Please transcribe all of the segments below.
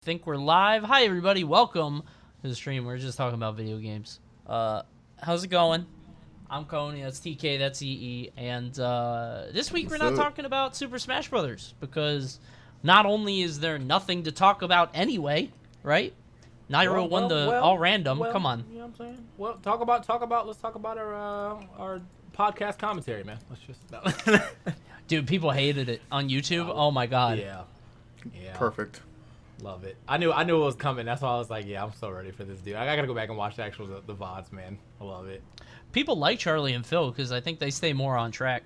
Think we're live. Hi everybody, welcome to the stream. We're just talking about video games. How's it going? I'm Coney, that's TK, that's EE, and this week we're not talking about Super Smash Brothers because not only is there nothing to talk about anyway, right? Nairo won the all random. Come on. You know what I'm saying? Well, let's talk about our podcast commentary, man. Let's just Dude, people hated it on YouTube. Oh my god. Yeah. Perfect. Love it. I knew it was coming. That's why I was like, yeah, I'm so ready for this dude. I gotta go back and watch the VODs, man. I love it. People like Charlie and Phil because I think they stay more on track.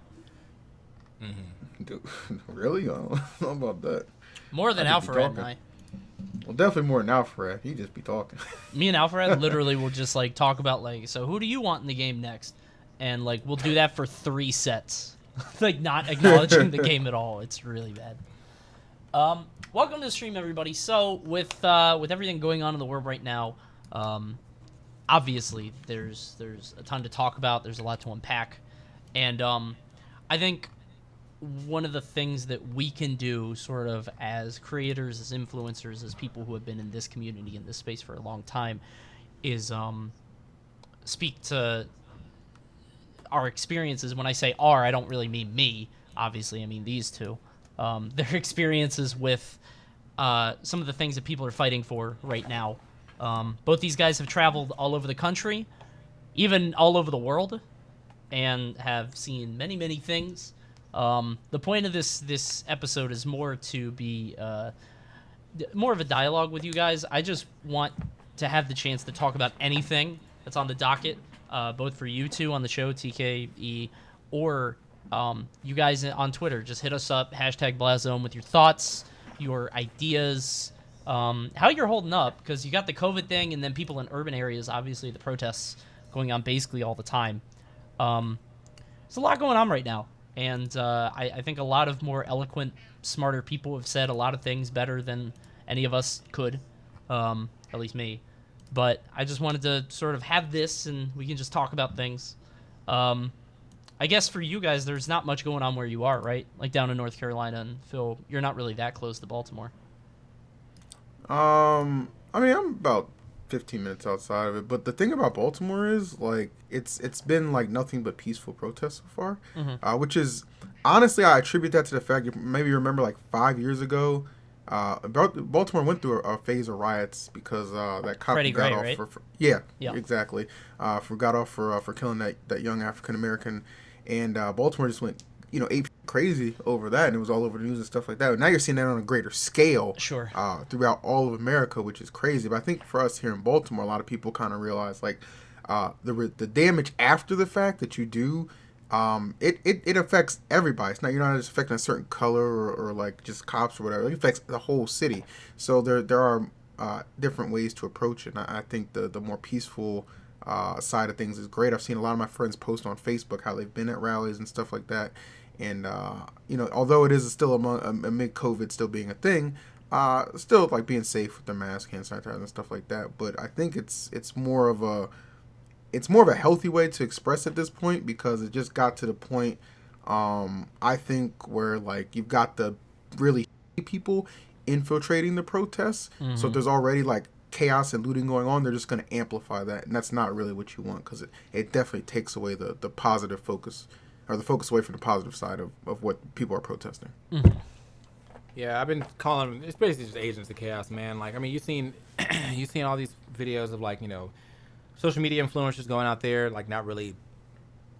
Dude, really? I don't know about that. More than Alpharad and I. Well, definitely more than Alpharad. He just be talking. Me and Alpharad literally will just like talk about like, so who do you want in the game next? And like we'll do that for 3 sets. Like not acknowledging the game at all. It's really bad. Welcome to the stream, everybody. So with everything going on in the world right now, obviously there's a ton to talk about. There's a lot to unpack, and I think one of the things that we can do, sort of as creators, as influencers, as people who have been in this community, in this space for a long time, is speak to our experiences. When I say our, I don't really mean me. Obviously, I mean these two. Their experiences with some of the things that people are fighting for right now. Both these guys have traveled all over the country, even all over the world, and have seen many, many things. The point of this episode is more to be more of a dialogue with you guys. I just want to have the chance to talk about anything that's on the docket, both for you two on the show, TKE, or you guys on Twitter. Just hit us up, #BlastZone, with your thoughts, your ideas, how you're holding up, because you got the COVID thing, and then people in urban areas, obviously the protests going on basically all the time. There's a lot going on right now, and I think a lot of more eloquent, smarter people have said a lot of things better than any of us could, at least me. But I just wanted to sort of have this, and we can just talk about things. I guess for you guys, there's not much going on where you are, right? Like down in North Carolina, and Phil, you're not really that close to Baltimore. I mean, I'm about 15 minutes outside of it, but the thing about Baltimore is like it's been like nothing but peaceful protests so far, which is honestly I attribute that to the fact you maybe remember like 5 years ago, Baltimore went through a phase of riots because that cop got off right? for yeah, exactly, got off for killing that young African American. And Baltimore just went, ape crazy over that, and it was all over the news and stuff like that. Now you're seeing that on a greater scale, sure, throughout all of America, which is crazy. But I think for us here in Baltimore, a lot of people kind of realize like the damage after the fact that you do, it affects everybody. It's not you're not just affecting a certain color or like just cops or whatever. It affects the whole city. So there are different ways to approach it. And I think the more peaceful side of things is great. I've seen a lot of my friends post on Facebook how they've been at rallies and stuff like that, and although it is still amid COVID still being a thing, still like being safe with their mask, hand sanitizer, and stuff like that. But I think it's more of a healthy way to express at this point, because it just got to the point I think where like you've got the really people infiltrating the protests, so if there's already like chaos and looting going on, they're just going to amplify that, and that's not really what you want, because it definitely takes away the positive focus, or the focus away from the positive side of what people are protesting. Yeah, I've been calling it's basically just agents of chaos, man. Like, I mean, you've seen all these videos of like, social media influencers going out there like not really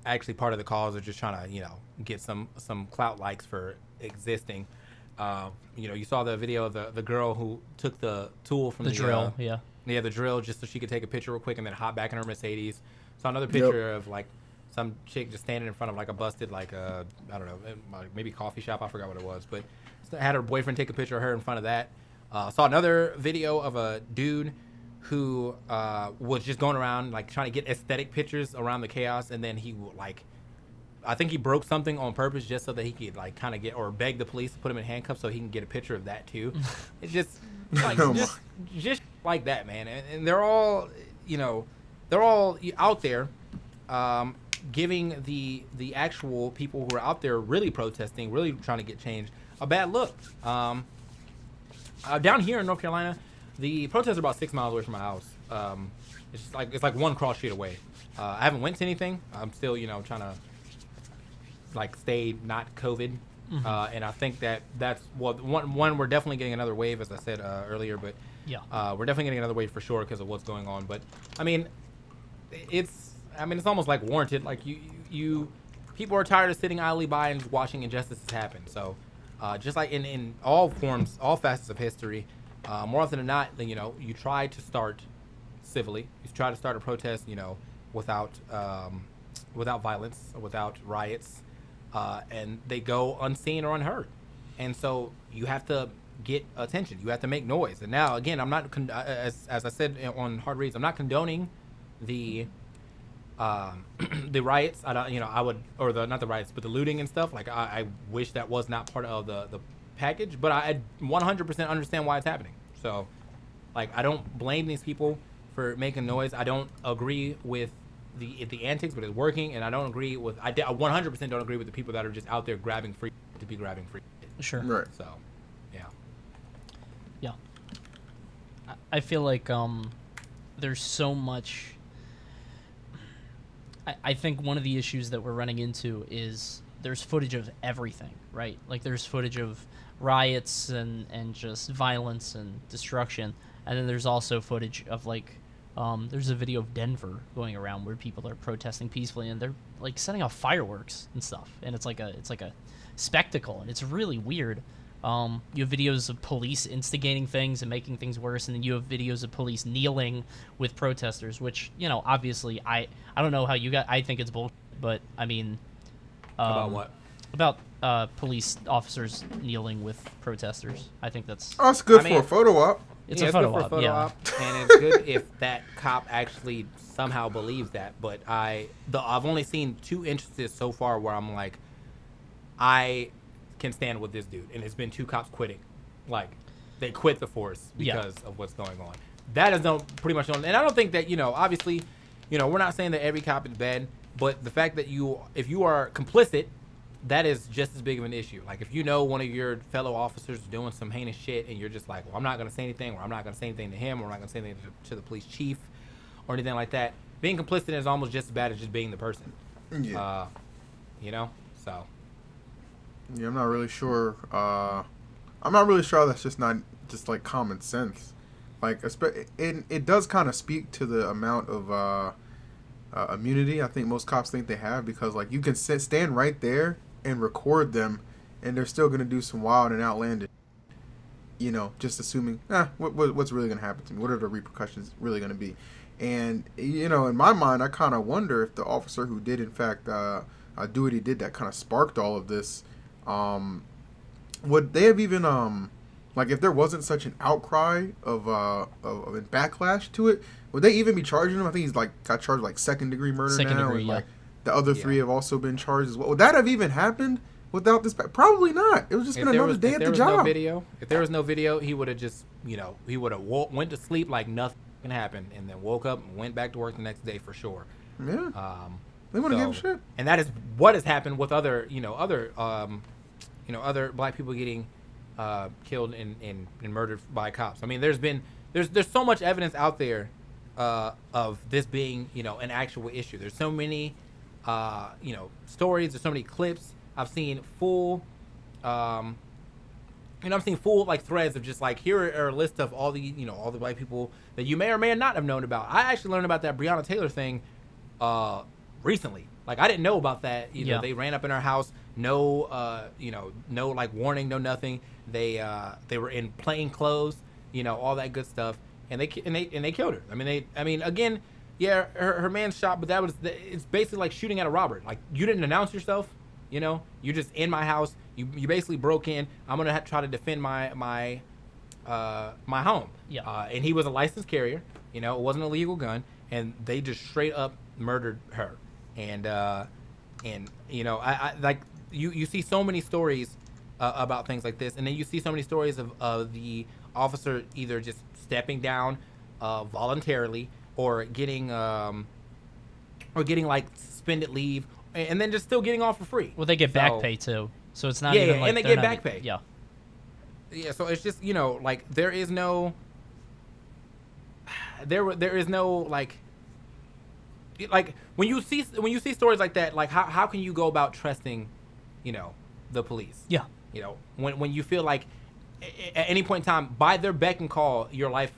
actually part of the cause, or just trying to get some clout likes for existing. You saw the video of the girl who took the tool from the drill, the drill, just so she could take a picture real quick and then hop back in her Mercedes. Saw another picture of like some chick just standing in front of like a busted I don't know, maybe coffee shop. I forgot what it was, but had her boyfriend take a picture of her in front of that. Saw another video of a dude who was just going around like trying to get aesthetic pictures around the chaos, and then he like, I think he broke something on purpose just so that he could like kind of get, or beg the police to put him in handcuffs so he can get a picture of that too. It's just like just like that, man. And they're all out there giving the actual people who are out there really protesting, really trying to get change, a bad look. down here in North Carolina, the protests are about 6 miles away from my house. It's like one cross street away. I haven't went to anything. I'm still, trying to like stay not COVID. And I think that's one. We're definitely getting another wave, as I said earlier. But we're definitely getting another wave for sure because of what's going on. But I mean, it's almost like warranted. Like you people are tired of sitting idly by and watching injustices happen. So just like in all forms, all facets of history, more often than not, you try to start civilly. You try to start a protest, without violence, or without riots, and they go unseen or unheard. And so you have to get attention. You have to make noise. And now, again, I'm not, as I said on Hard Reads, I'm not condoning the the riots. I would, or not the riots, but the looting and stuff. Like I wish that was not part of the package, but I 100% understand why it's happening. So, like, I don't blame these people for making noise. I don't agree with the antics, but it's working, and I don't agree with. I 100% don't agree with the people that are just out there grabbing free to be grabbing free. Sure. Right. So, yeah. Yeah. I feel like there's so much. I think one of the issues that we're running into is there's footage of everything, right? Like there's footage of riots and just violence and destruction, and then there's also footage of like there's a video of Denver going around where people are protesting peacefully and they're like setting off fireworks and stuff, and it's like a spectacle, and it's really weird. You have videos of police instigating things and making things worse, and then you have videos of police kneeling with protesters, which, obviously I don't know how you got. I think it's bullshit, but I mean, About what? About police officers kneeling with protesters. I think that's. Oh, it's good for a photo op. It's a photo good for op, yeah. And it's good if that cop actually somehow believes that. But I've only seen 2 instances so far where I'm like, I can stand with this dude, and it's been 2 cops quitting. Like, they quit the force because of what's going on. That is pretty much on. And I don't think that, obviously, we're not saying that every cop is bad, but the fact that if you are complicit, that is just as big of an issue. Like, if one of your fellow officers is doing some heinous shit, and you're just like, well, I'm not going to say anything, or I'm not going to say anything to him, or I'm not going to say anything to the police chief, or anything like that, being complicit is almost just as bad as just being the person. Yeah. So. Yeah, I'm not really sure. I'm not really sure that's just not just like common sense. Like, it does kind of speak to the amount of immunity I think most cops think they have, because like you can stand right there and record them, and they're still gonna do some wild and outlandish. Just assuming, what's really gonna happen to me? What are the repercussions really gonna be? And in my mind, I kind of wonder if the officer who did in fact do what he did, that kind of sparked all of this. Would they have even like, if there wasn't such an outcry of backlash to it, would they even be charging him? I think he's like got charged like second-degree murder now, degree, and yeah. like the other 3 have also been charged as well. Would that have even happened without this? Probably not. It was just been another day at the job. If there was no video, he would have just he would have went to sleep like nothing happened, and then woke up and went back to work the next day for sure. Yeah. They wouldn't give a shit. And that is what has happened with other other black people getting killed and murdered by cops. I mean, there's so much evidence out there of this being an actual issue. There's so many stories. There's so many clips. I've seen full like threads of just like, here are a list of all the all the black people that you may or may not have known about. I actually learned about that Breonna Taylor thing recently. Like, I didn't know about that. They ran up in our house. No, no like warning, no nothing. They were in plain clothes, all that good stuff, and they killed her. I mean, again, yeah, her man's shot, but it's basically like shooting at a robber. Like, you didn't announce yourself, you're just in my house. You basically broke in. I'm gonna try to defend my home. Yeah. And he was a licensed carrier. It wasn't a legal gun, and they just straight up murdered her. And I like you see so many stories about things like this, and then you see so many stories of the officer either just stepping down voluntarily, or getting like suspended leave, and then just still getting off for free. Well, they get back pay too, so it's not even like and they get back pay. Yeah. Yeah, so it's just, like there is no like when you see stories like that, like how can you go about trusting, the police? Yeah. When you feel like at any point in time, by their beck and call, your life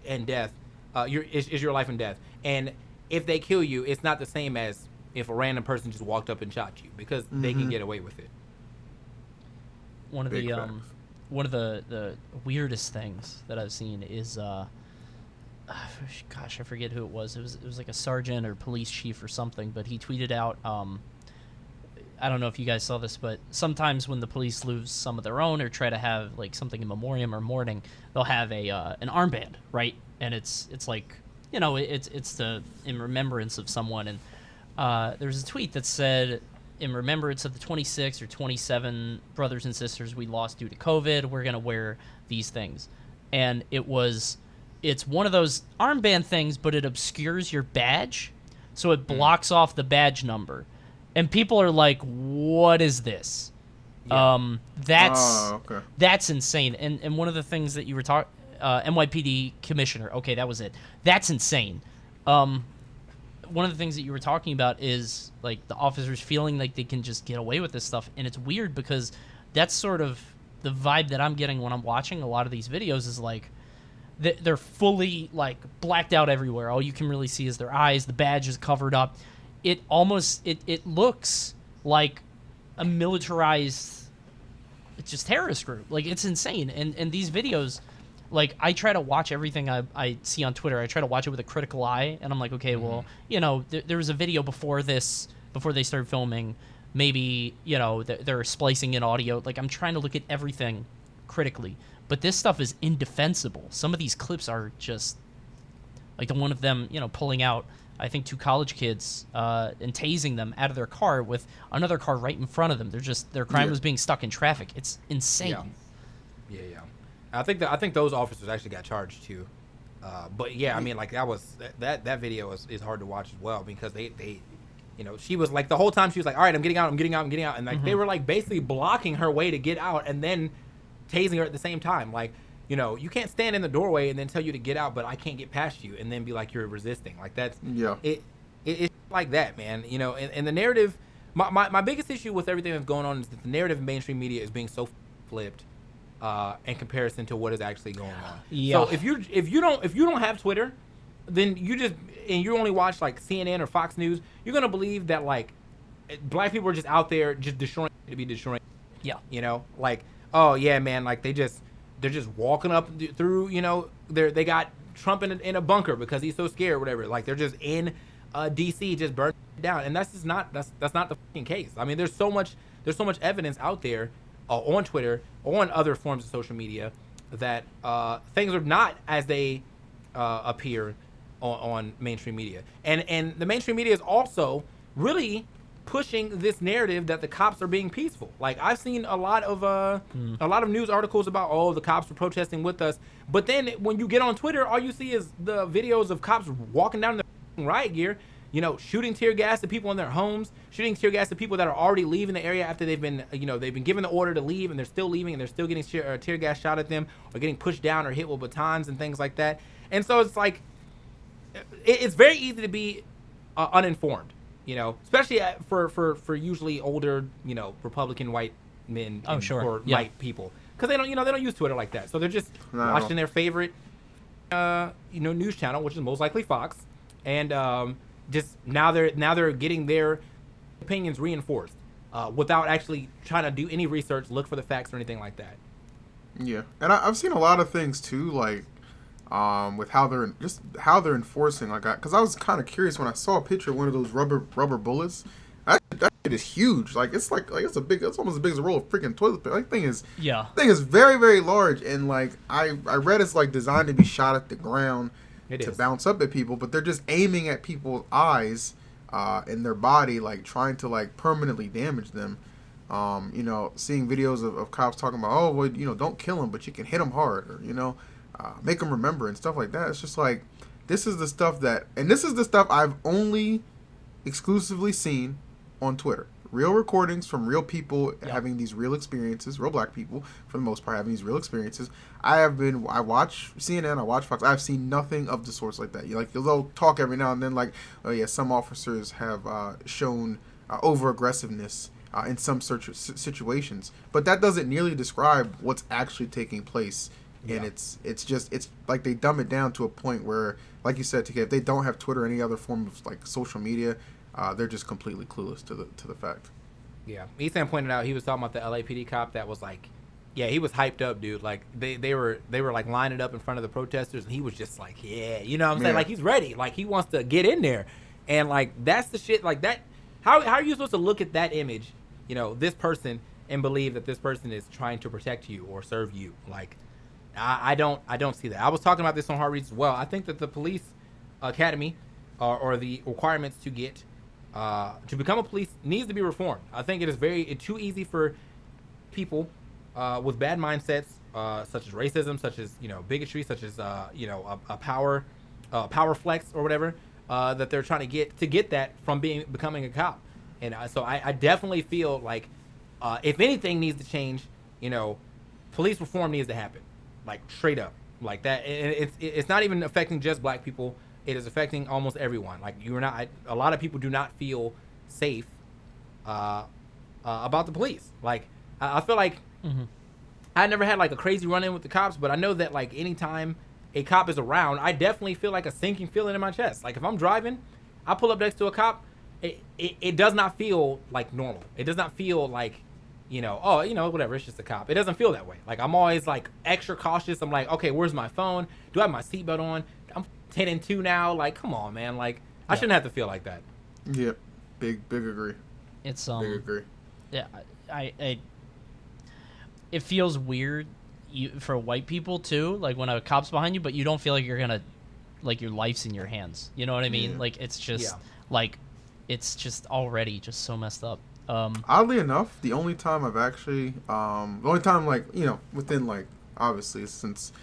and death is your life and death. And if they kill you, it's not the same as if a random person just walked up and shot you, because they can get away with it. One of the weirdest things that I've seen is gosh, I forget who it was. It was like a sergeant or police chief or something, but he tweeted out, I don't know if you guys saw this, but sometimes when the police lose some of their own or try to have like something in memoriam or mourning, they'll have an armband, right? And it's like, it's in remembrance of someone. And there's a tweet that said, in remembrance of the 26 or 27 brothers and sisters we lost due to COVID, we're going to wear these things. And it's one of those armband things, but it obscures your badge. So it blocks off the badge number. And people are like, what is this? Yeah. That's insane. And one of the things that you were talking, NYPD commissioner, okay, that was it. That's insane. One of the things that you were talking about is like the officers feeling like they can just get away with this stuff. And it's weird because that's sort of the vibe that I'm getting when I'm watching a lot of these videos is like, they're fully like blacked out everywhere. All you can really see is their eyes. The badge is covered up. It almost it looks like a militarized, it's just terrorist group. Like, it's insane. And these videos, like, I try to watch everything I see on Twitter. I try to watch it with a critical eye, and I'm like, okay, well, there was a video before they started filming. Maybe, they're splicing in audio. Like, I'm trying to look at everything critically. But this stuff is indefensible. Some of these clips are just, like the one of them, pulling out, I think, 2 college kids and tasing them out of their car with another car right in front of them. Their crime was being stuck in traffic. It's insane. Yeah. I think those officers actually got charged too. But yeah, I mean, like that video is hard to watch as well, because they she was like, the whole time she was like, all right, I'm getting out, and like they were like basically blocking her way to get out, and then tasing her at the same time. Like, you can't stand in the doorway and then tell you to get out, but I can't get past you, and then be like you're resisting. Like, that's it's like that, man. And the narrative. My biggest issue with everything that's going on is that the narrative in mainstream media is being so flipped in comparison to what is actually going on. Yeah. So if you don't have Twitter, then you only watch like CNN or Fox News, you're gonna believe that like black people are just out there just destroying to be destroying. Yeah. Like, oh yeah, man, like they're just walking up through, they got Trump in a bunker because he's so scared or whatever. Like, they're just in DC just burning down, and that's not the fucking case. I mean, there's so much evidence out there on Twitter, on other forms of social media, that things are not as they appear on mainstream media, and the mainstream media is also really pushing this narrative that the cops are being peaceful. Like, I've seen a lot of news articles about, the cops were protesting with us, but then when you get on Twitter, all you see is the videos of cops walking down the riot gear, shooting tear gas at people in their homes, shooting tear gas at people that are already leaving the area after they've been given the order to leave, and they're still leaving, and they're still getting tear gas shot at them, or getting pushed down or hit with batons and things like that. And so it's like, it's very easy to be uninformed, especially for usually older, Republican white men or white people, because they don't use Twitter like that, so they're just watching their favorite news channel, which is most likely Fox, and just now they're getting their opinions reinforced without actually trying to do any research, look for the facts or anything like that. Yeah, and I've seen a lot of things too, like with how they're enforcing, like, because I was kind of curious when I saw a picture of one of those rubber bullets. That shit is huge. Like, it's it's almost as big as a roll of freaking toilet paper. That thing is very, very large, and like I read it's like designed to be shot at the ground to bounce up at people, but they're just aiming at people's eyes in their body, like trying to like permanently damage them. Seeing videos of cops talking about, don't kill him, but you can hit him hard, or make them remember and stuff like that. It's just like, this is the stuff I've only exclusively seen on Twitter, real recordings from real people having these real experiences, real black people for the most part having these real experiences. I watch CNN, I watch Fox. I've seen nothing of the sorts like that. They'll talk every now and then like, oh yeah, some officers have shown over aggressiveness in some situations, but that doesn't nearly describe what's actually taking place. And it's like they dumb it down to a point where, like you said, TK, if they don't have Twitter or any other form of like social media, they're just completely clueless to the fact. Yeah, ESAM pointed out, he was talking about the LAPD cop that was like, yeah, he was hyped up, dude. Like they were like lining up in front of the protesters, and he was just like, yeah, you know what I'm saying? Like he's ready, like he wants to get in there, and like that's the shit. Like that, how are you supposed to look at that image, you know, this person, and believe that this person is trying to protect you or serve you? Like, I don't see that. I was talking about this on Hard Reads as well. I think that the police academy or the requirements to get to become a police needs to be reformed. I think it is it's too easy for people with bad mindsets, such as racism, such as, you know, bigotry, such as a power flex or whatever, that they're trying to get that from becoming a cop. And so I definitely feel like if anything needs to change, you know, police reform needs to happen. Like straight up, like that. It's not even affecting just black people. It is affecting almost everyone. Like a lot of people do not feel safe about the police. Like I feel like I never had like a crazy run-in with the cops, but I know that like anytime a cop is around, I definitely feel like a sinking feeling in my chest. Like if I'm driving, I pull up next to a cop, it does not feel like normal. It does not feel like, you know, oh, you know, whatever, it's just a cop. It doesn't feel that way. Like, I'm always, like, extra cautious. I'm like, okay, where's my phone? Do I have my seatbelt on? I'm 10 and 2 now. Like, come on, man. Like, I shouldn't have to feel like that. Yep. Big agree. It's, Big agree. Yeah, it feels weird for white people, too, like, when a cop's behind you, but you don't feel like you're gonna, like, your life's in your hands. You know what I mean? Yeah. Like, it's just, like, it's just already just so messed up. Oddly enough, the only time I've actually, like, you know, within like, obviously since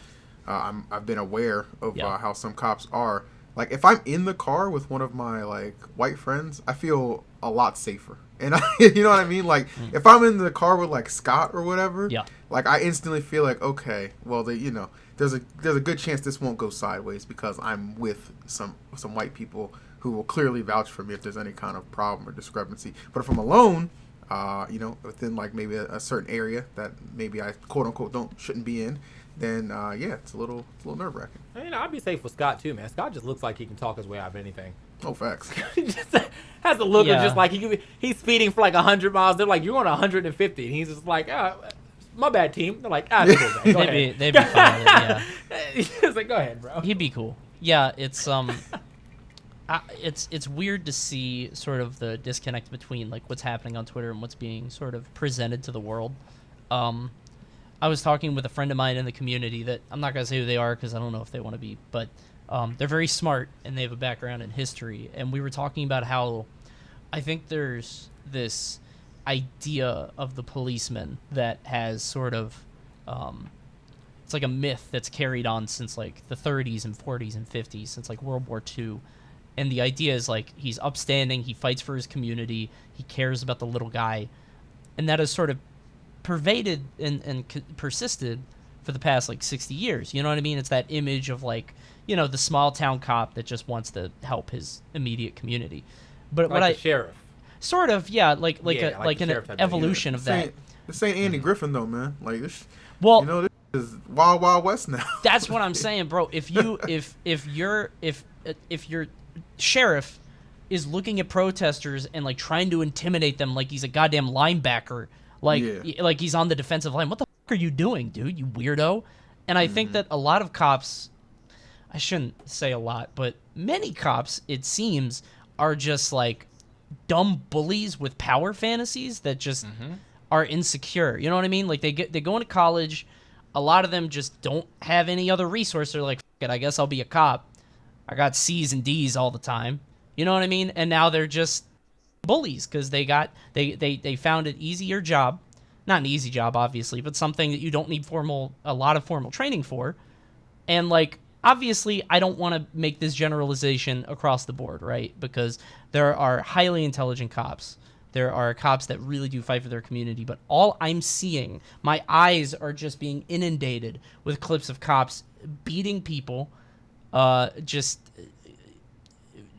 I've been aware of how some cops are, like if I'm in the car with one of my like white friends, I feel a lot safer. And you know what I mean? Like if I'm in the car with like Scott or whatever, like I instantly feel like, okay, well, there's a good chance this won't go sideways because I'm with some white people who will clearly vouch for me if there's any kind of problem or discrepancy. But if I'm alone, you know, within like maybe a certain area that maybe I quote unquote shouldn't be in, then it's a little nerve wracking. You know, I'd be safe with Scott too, man. Scott just looks like he can talk his way out of anything. Oh, facts. He just has a look of just like he's speeding for like 100 miles. They're like, you're on 150, and he's just like, my bad, team. They're like, cool, man. Go ahead. They'd be fine with it, yeah. He's like, go ahead, bro. He'd be cool. Yeah, it's it's weird to see sort of the disconnect between like what's happening on Twitter and what's being sort of presented to the world. I was talking with a friend of mine in the community that I'm not gonna say who they are because I don't know if they want to be, but they're very smart and they have a background in history. And we were talking about how I think there's this idea of the policeman that has sort of it's like a myth that's carried on since like the 30s and 40s and 50s, since like World War II. And the idea is like he's upstanding, he fights for his community, he cares about the little guy, and that has sort of pervaded and persisted for the past like 60 years. You know what I mean? It's that image of like, you know, the small town cop that just wants to help his immediate community. But like the sheriff, sort of, like an evolution of that. This ain't Andy Griffin though, man. Like this, well, you know, this is Wild Wild West now. That's what I'm saying, bro. If your sheriff is looking at protesters and like trying to intimidate them like he's a goddamn linebacker, like he's on the defensive line, what the fuck are you doing, dude, you weirdo? And I think that a lot of cops, I shouldn't say a lot, but many cops, it seems, are just like dumb bullies with power fantasies that just are insecure. You know what I mean? Like they go into college, a lot of them just don't have any other resource. They're like, fuck it, I guess I'll be a cop. I got C's and D's all the time. You know what I mean? And now they're just bullies because they found an easier job. Not an easy job, obviously, but something that you don't need a lot of formal training for. And like, obviously, I don't want to make this generalization across the board, right? Because there are highly intelligent cops There are cops that really do fight for their community. But all I'm seeing, my eyes are just being inundated with clips of cops beating people, just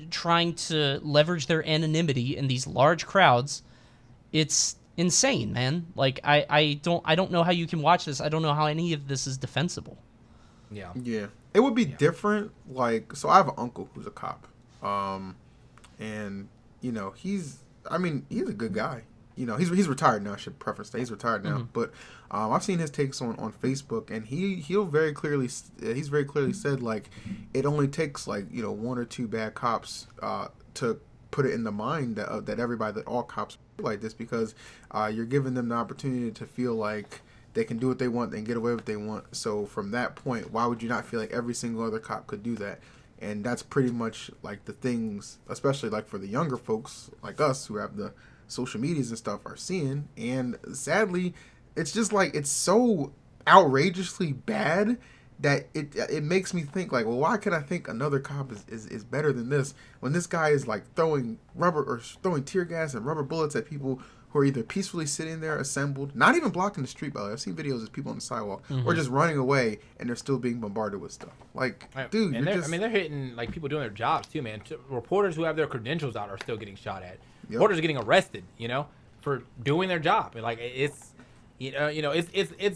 trying to leverage their anonymity in these large crowds. It's insane, man. Like I don't know how you can watch this. I don't know how any of this is defensible. Yeah. It would be different. Like, so I have an uncle who's a cop, and you know he's a good guy. You know, he's retired now. I should preface that he's retired now. But I've seen his takes on Facebook, and he's very clearly said, like, it only takes, like, you know, one or two bad cops to put it in the mind that everybody, that all cops are like this, because you're giving them the opportunity to feel like they can do what they want and get away with what they want. So from that point, why would you not feel like every single other cop could do that? And that's pretty much like the things, especially like for the younger folks like us who have the social medias and stuff, are seeing. And sadly, it's just like, it's so outrageously bad that it makes me think, like, well, why can I think another cop is better than this, when this guy is like throwing tear gas and rubber bullets at people who are either peacefully sitting there assembled, not even blocking the street, by the way. I've seen videos of people on the sidewalk, or just running away, and they're still being bombarded with stuff. Like, dude, and they're hitting, like, people doing their jobs too, man. Reporters who have their credentials out are still getting shot at. Yep. Reporters are getting arrested, you know, for doing their job. And, like, it's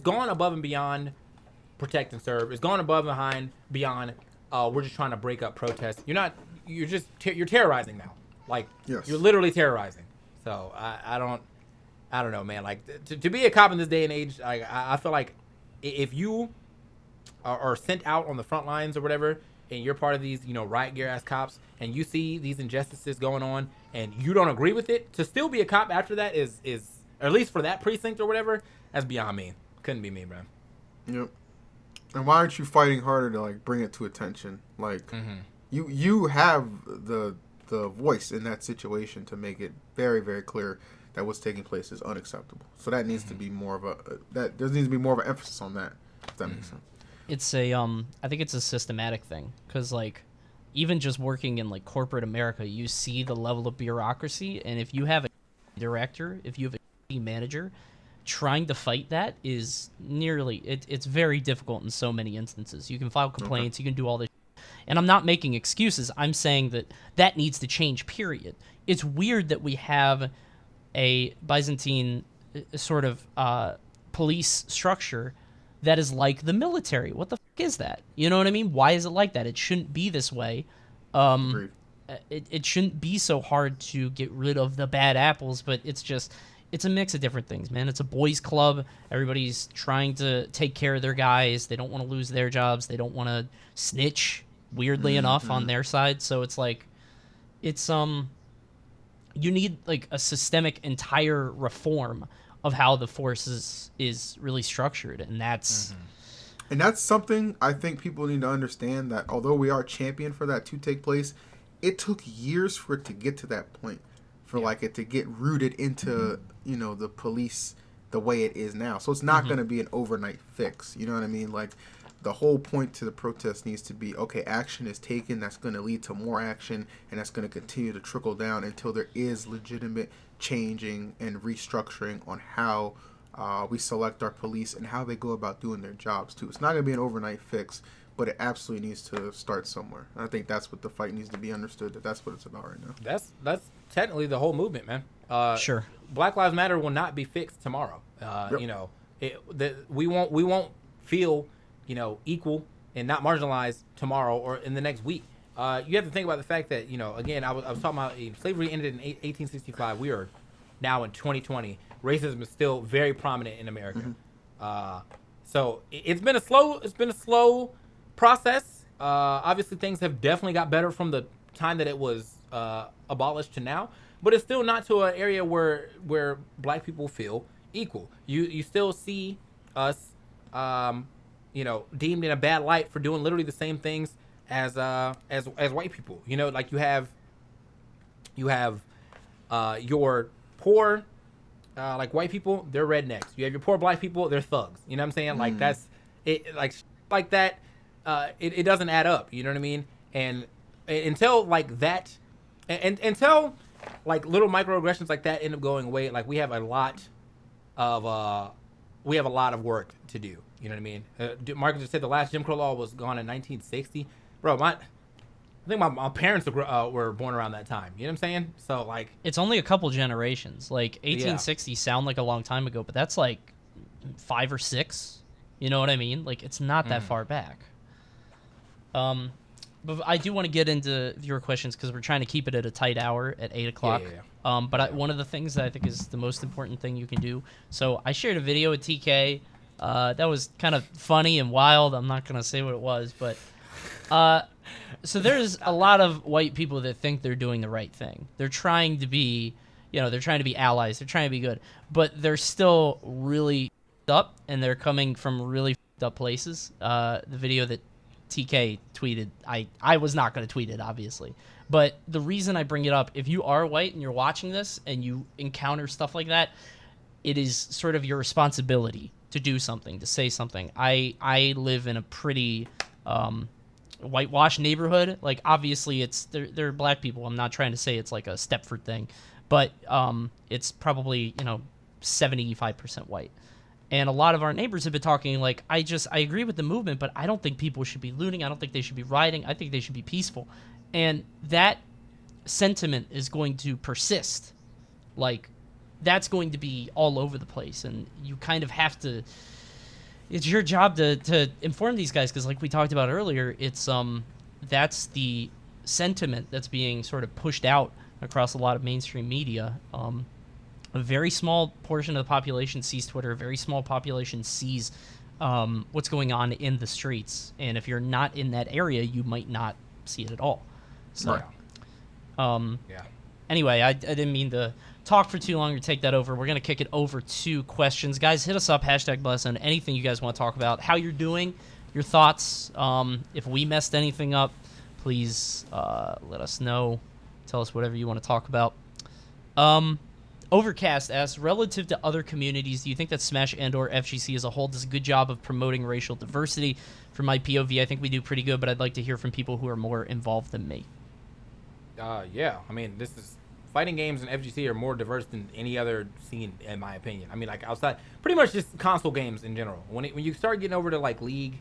gone above and beyond protect and serve. It's gone above and beyond. We're just trying to break up protests. You're terrorizing now. Like, You're literally terrorizing. So I don't know, man. Like, to be a cop in this day and age, I feel like if you are sent out on the front lines or whatever, and you're part of these, you know, riot gear ass cops, and you see these injustices going on, and you don't agree with it, to still be a cop after that is or at least for that precinct or whatever, that's beyond me. Couldn't be me, bro. Yep. And why aren't you fighting harder to, like, bring it to attention? Like, you have the voice in that situation to make it very, very clear that what's taking place is unacceptable. So that needs to be more of there needs to be more of an emphasis on that, if that makes sense. It's I think it's a systematic thing, because, like, even just working in, like, corporate America, you see the level of bureaucracy, and if you have a director, if you have a manager, trying to fight that is it's very difficult in so many instances. You can file complaints, you can do all this. And I'm not making excuses. I'm saying that needs to change, period. It's weird that we have a Byzantine sort of police structure that is like the military. What the fuck is that? You know what I mean? Why is it like that? It shouldn't be this way. It shouldn't be so hard to get rid of the bad apples, but it's a mix of different things, man. It's a boys' club. Everybody's trying to take care of their guys. They don't want to lose their jobs. They don't want to snitch, weirdly enough, on their side. So it's like, you need, like, a systemic entire reform of how the force is really structured, and that's and that's something I think people need to understand, that although we are champion for that to take place, it took years for it to get to that point, for like it to get rooted into you know, the police the way it is now. So it's not going to be an overnight fix. You know what I mean? Like, the whole point to the protest needs to be, okay, action is taken, that's going to lead to more action, and that's going to continue to trickle down until there is legitimate changing and restructuring on how we select our police and how they go about doing their jobs too. It's not going to be an overnight fix, but it absolutely needs to start somewhere. And I think that's what the fight needs to be understood, that's what it's about right now. That's technically the whole movement, man. Sure. Black Lives Matter will not be fixed tomorrow. You know, we won't feel, you know, equal and not marginalized tomorrow or in the next week. You have to think about the fact that, you know, again, I was talking about slavery ended in 1865. We are now in 2020. Racism is still very prominent in America. So it's been a slow process. Obviously, things have definitely got better from the time that it was abolished to now, but it's still not to an area where black people feel equal. You still see us, you know, deemed in a bad light for doing literally the same things as white people. You know, like you have your poor like white people, they're rednecks. You have your poor black people, they're thugs. You know what I'm saying? Like that's it. Like that. It doesn't add up. You know what I mean? And until like that, and until like little microaggressions like that end up going away. Like we have a lot of work to do. You know what I mean? Marcus just said the last Jim Crow law was gone in 1960. Bro, I think my parents were born around that time. You know what I'm saying? So like, it's only a couple generations. Like 1860 sound like a long time ago, but that's like 5 or 6. You know what I mean? Like it's not that far back. But I do want to get into viewer questions because we're trying to keep it at a tight hour at 8 o'clock. Yeah. But one of the things that I think is the most important thing you can do. So I shared a video with TK. That was kind of funny and wild. I'm not gonna say what it was, but so there's a lot of white people that think they're doing the right thing. They're trying to be, they're trying to be allies. They're trying to be good, but they're still really up, and they're coming from really up places. The video that TK tweeted, I was not going to tweet it, obviously. But the reason I bring it up, if you are white and you're watching this and you encounter stuff like that, it is sort of your responsibility to do something, to say something. I live in a pretty whitewashed neighborhood. Like, obviously, they're black people. I'm not trying to say it's like a Stepford thing. But it's probably, 75% white. And a lot of our neighbors have been talking like, I agree with the movement, but I don't think people should be looting. I don't think they should be rioting. I think they should be peaceful. And that sentiment is going to persist. Like, that's going to be all over the place. And you kind of have to, it's your job to inform these guys, because like we talked about earlier, it's that's the sentiment that's being sort of pushed out across a lot of mainstream media. A very small portion of the population sees Twitter. A very small population sees what's going on in the streets. And if you're not in that area, you might not see it at all. So, Anyway, I didn't mean to talk for too long or take that over. We're going to kick it over to questions. Guys, hit us up, #bless, on anything you guys want to talk about. How you're doing, your thoughts. If we messed anything up, please let us know. Tell us whatever you want to talk about. Overcast asks, relative to other communities, do you think that Smash and/or FGC as a whole does a good job of promoting racial diversity? From my POV, I think we do pretty good, but I'd like to hear from people who are more involved than me. Yeah. I mean, fighting games and FGC are more diverse than any other scene, in my opinion. I mean, like outside, pretty much just console games in general. When you start getting over to like League,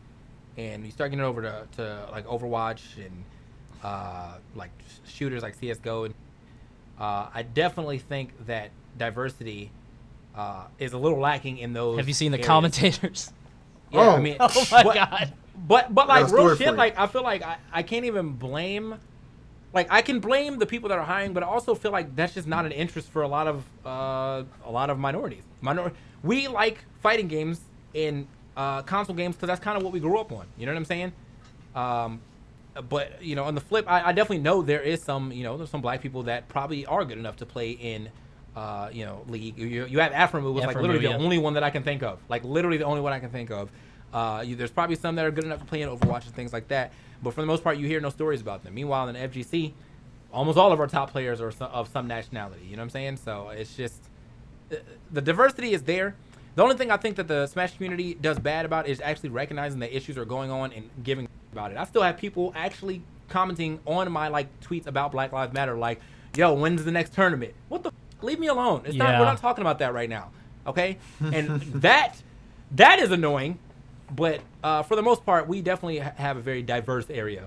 and you start getting over to like Overwatch and like shooters like CS:GO, and I definitely think that diversity is a little lacking in those. Have you seen the areas. Commentators? Yeah, I mean, oh my god. But like real shit, like I feel like I can't even blame. Like I can blame the people that are hiring, but I also feel like that's just not an interest for a lot of minorities. We like fighting games in console games because that's kind of what we grew up on. You know what I'm saying? But on the flip, I definitely know there is some there's some black people that probably are good enough to play in League. You have Aframu was like literally the only one that I can think of. Like literally the only one I can think of. There's probably some that are good enough to play in Overwatch and things like that. But for the most part, you hear no stories about them. Meanwhile, in FGC, almost all of our top players are of some nationality. You know what I'm saying? So it's just the diversity is there. The only thing I think that the Smash community does bad about is actually recognizing that issues are going on and giving about it. I still have people actually commenting on my tweets about Black Lives Matter, like, "Yo, when's the next tournament?" What the? Leave me alone. It's not. We're not talking about that right now. Okay, and that is annoying. But for the most part, we definitely have a very diverse area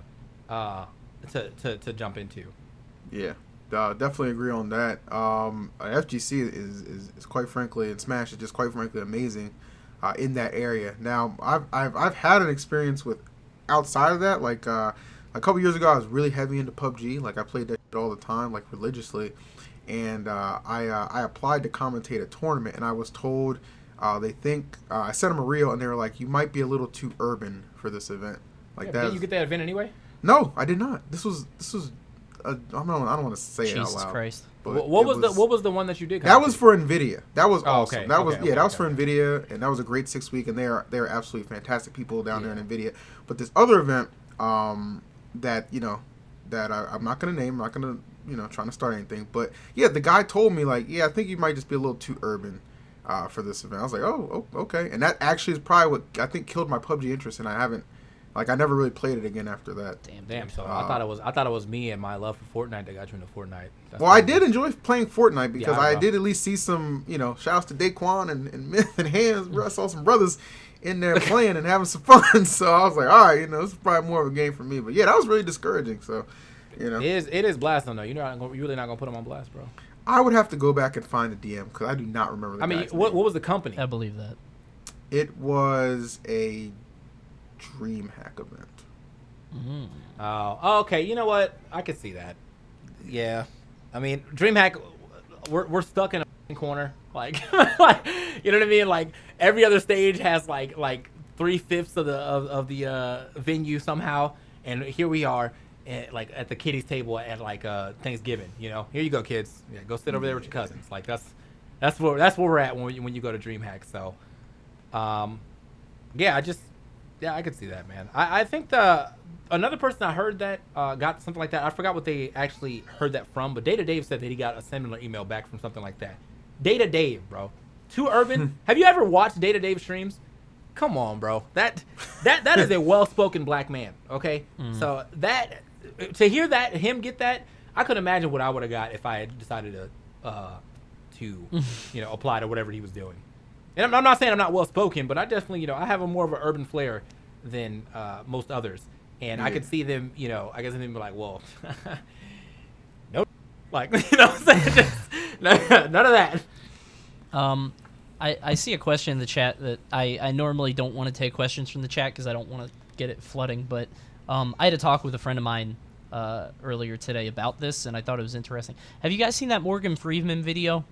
to jump into. Yeah, definitely agree on that. FGC is quite frankly, and Smash is just quite frankly amazing in that area. Now, I've had an experience with outside of that. Like a couple years ago, I was really heavy into PUBG. Like I played that shit all the time, like religiously. And I applied to commentate a tournament, and I was told. They think I sent them a reel, and they were like, "You might be a little too urban for this event." Like that. Did you get that event anyway? No, I did not. This was. I don't want to say it out loud. Jesus Christ! What was the one that you did? That was for NVIDIA. That was awesome. Okay. That was for NVIDIA, and that was a great 6 week. And they're absolutely fantastic people down there in NVIDIA. But this other event, that I'm not gonna name. I'm not gonna trying to start anything. But yeah, the guy told me I think you might just be a little too urban. For this event, I was like, oh, okay, and that actually is probably what I think killed my PUBG interest, and I haven't Like I never really played it again after that. Damn. So I thought it was me and my love for Fortnite that got you into Fortnite. Well, I did enjoy playing Fortnite because I did at least see some, shouts to Daquan and Myth and Hands. Bro, I saw some brothers in there playing and having some fun. So I was like, all right, this is probably more of a game for me. But yeah, that was really discouraging. So, It is blasting though. You're really not gonna put them on blast, bro. I would have to go back and find the DM because I do not remember the guy's what name. was the company? I believe that. It was a DreamHack event. Mm-hmm. Oh, okay. You know what? I could see that. Yeah. I mean, DreamHack, we're stuck in a corner. Like, you know what I mean? Like, every other stage has like 3/5 of the venue somehow, and here we are at the kiddies table at Thanksgiving. Here you go, kids. Yeah, go sit over there with your cousins. Like that's where we're at when you go to DreamHack. So, I could see that, man. I think another person I heard that got something like that. I forgot what they actually heard that from, but Data Dave said that he got a similar email back from something like that. Data Dave, bro. Too urban. Have you ever watched Data Dave streams? Come on, bro. That is a well-spoken black man. Okay, so to hear him get that, I could imagine what I would have got if I had decided to apply to whatever he was doing. And I'm not saying I'm not well-spoken, but I definitely, I have a more of an urban flair than most others. And I could see them, I guess they'd be like, well, no, like, what I'm saying? Just, none of that. I see a question in the chat that I normally don't want to take questions from the chat because I don't want to get it flooding, but I had a talk with a friend of mine earlier today about this, and I thought it was interesting. Have you guys seen that Morgan Freeman video?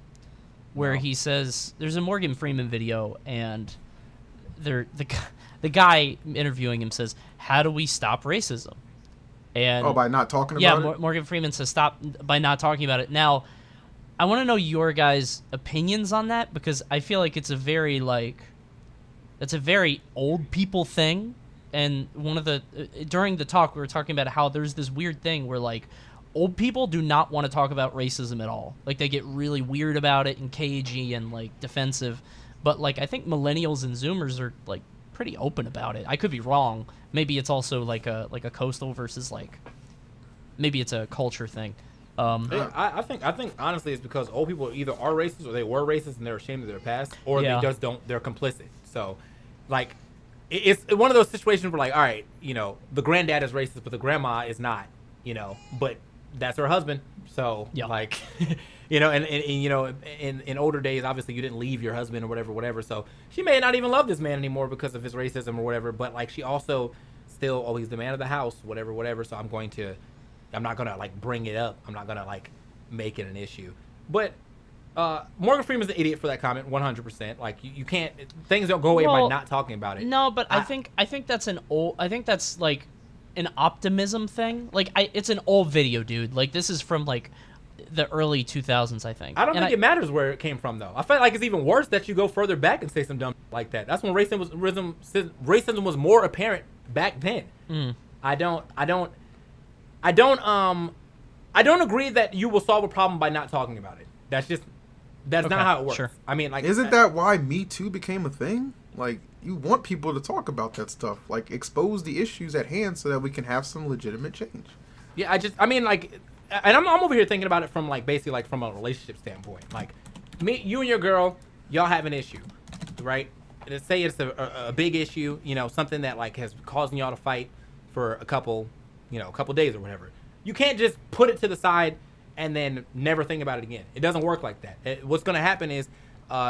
Where he says there's a Morgan Freeman video, and the guy interviewing him says, "How do we stop racism?" And by not talking about it. Yeah, Morgan Freeman says, "Stop by not talking about it." Now, I want to know your guys' opinions on that because I feel like it's a very that's a very old people thing. And during the talk we were talking about how there's this weird thing where old people do not want to talk about racism at all. Like, they get really weird about it and cagey and, defensive. But, I think millennials and Zoomers are, pretty open about it. I could be wrong. Maybe it's also, a coastal versus, maybe it's a culture thing. I think, honestly, it's because old people either are racist or they were racist and they're ashamed of their past, or they just they're complicit. So, it's one of those situations where, all right, the granddad is racist, but the grandma is not, but that's her husband. So and in older days, obviously you didn't leave your husband or whatever. So she may not even love this man anymore because of his racism or whatever. But she also still, he's the man of the house, whatever. So I'm not gonna bring it up. I'm not gonna make it an issue. But Morgan Freeman's an idiot for that comment, 100%. You can't, things don't go away by not talking about it. No, but I think that's an optimism thing. It's an old video, dude. This is from the early 2000s, I think. I don't think it matters where it came from, though. I feel like it's even worse that you go further back and say some dumb like that. That's when racism was more apparent back then. I don't agree that you will solve a problem by not talking about it. That's not how it works. Sure. I mean, isn't that why Me Too became a thing? You want people to talk about that stuff, expose the issues at hand so that we can have some legitimate change. Yeah, and I'm over here thinking about it from basically from a relationship standpoint. You and your girl, y'all have an issue, right? Let's say it's a big issue, something that has causing y'all to fight for a couple days or whatever. You can't just put it to the side and then never think about it again. It doesn't work like that. What's going to happen is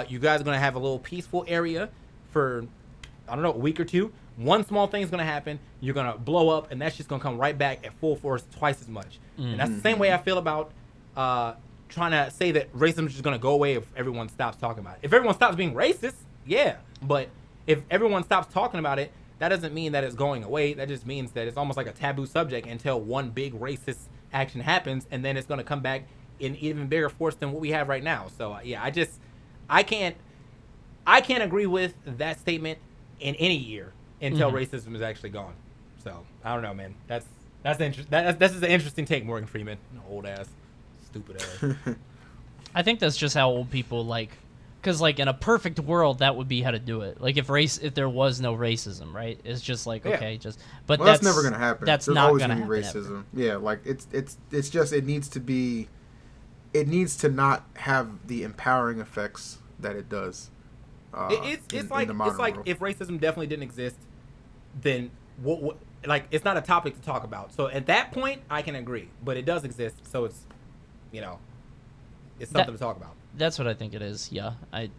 you guys are going to have a little peaceful area for, I don't know, a week or two. One small thing is going to happen. You're going to blow up, and that's just going to come right back at full force twice as much. And that's the same way I feel about trying to say that racism is just going to go away if everyone stops talking about it. If everyone stops being racist, yeah. But if everyone stops talking about it, that doesn't mean that it's going away. That just means that it's almost like a taboo subject until one big racist action happens, and then it's going to come back in even bigger force than what we have right now. So, I can't agree with that statement in any year until racism is actually gone. So I don't know, man. That's an interesting take, Morgan Freeman. Old ass, stupid ass. I think that's just how old people Because like in a perfect world, that would be how to do it. Like if there was no racism, right? It's just like okay, just. But well, that's never gonna happen. That's There's not always gonna be happen racism. Ever. Yeah, like it's just it needs to be. It needs to not have the empowering effects that it does. It's like world. if racism definitely didn't exist, then what like it's not a topic to talk about. So at that point, I can agree, but it does exist, so it's it's something to talk about. That's what I think it is. Yeah, I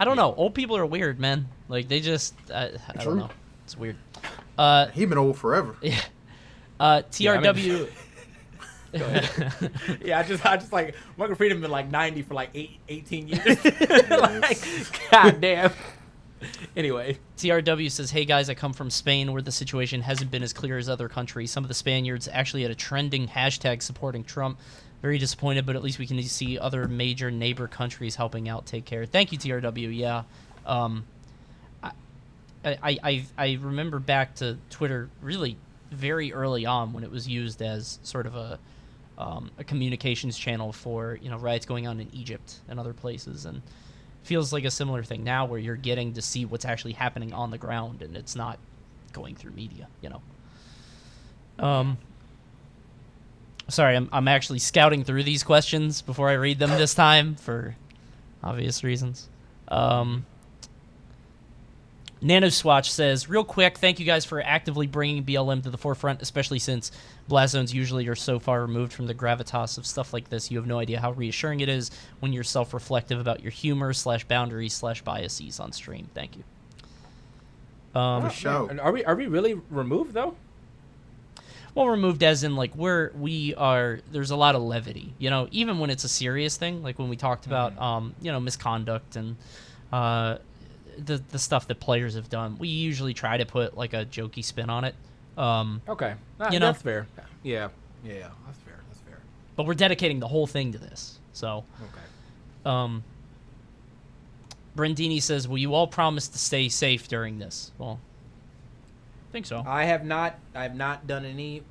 don't know. Old people are weird, man. Like they just I don't know. It's weird. He been old forever. Yeah. TRW. Yeah, I just like Morgan Freeman been like 90 for like 18 years. Like, God damn. Anyway, TRW says, "Hey guys, I come from Spain, where the situation hasn't been as clear as other countries. Some of the Spaniards actually had a trending hashtag supporting Trump. Very disappointed, but at least we can see other major neighbor countries helping out. Take care." Thank you, TRW. Yeah, I remember back to Twitter really very early on when it was used as sort of a communications channel for riots going on in Egypt and other places, and feels like a similar thing now where you're getting to see what's actually happening on the ground and it's not going through media. Sorry, I'm actually scouting through these questions before I read them this time for obvious reasons. NanoSwatch says, "Real quick, thank you guys for actively bringing BLM to the forefront, especially since blast zones usually are so far removed from the gravitas of stuff like this. You have no idea how reassuring it is when you're self-reflective about your humor / boundaries / biases on stream. Thank you." Show. Are we really removed though? Well, removed as in like we are. There's a lot of levity, even when it's a serious thing, like when we talked about misconduct and the stuff that players have done. We usually try to put like a jokey spin on it. Okay, that's fair. Yeah, that's fair. But we're dedicating the whole thing to this. So, okay. Brandini says, "Will you all promise to stay safe during this?" Well, I think so. I have not done any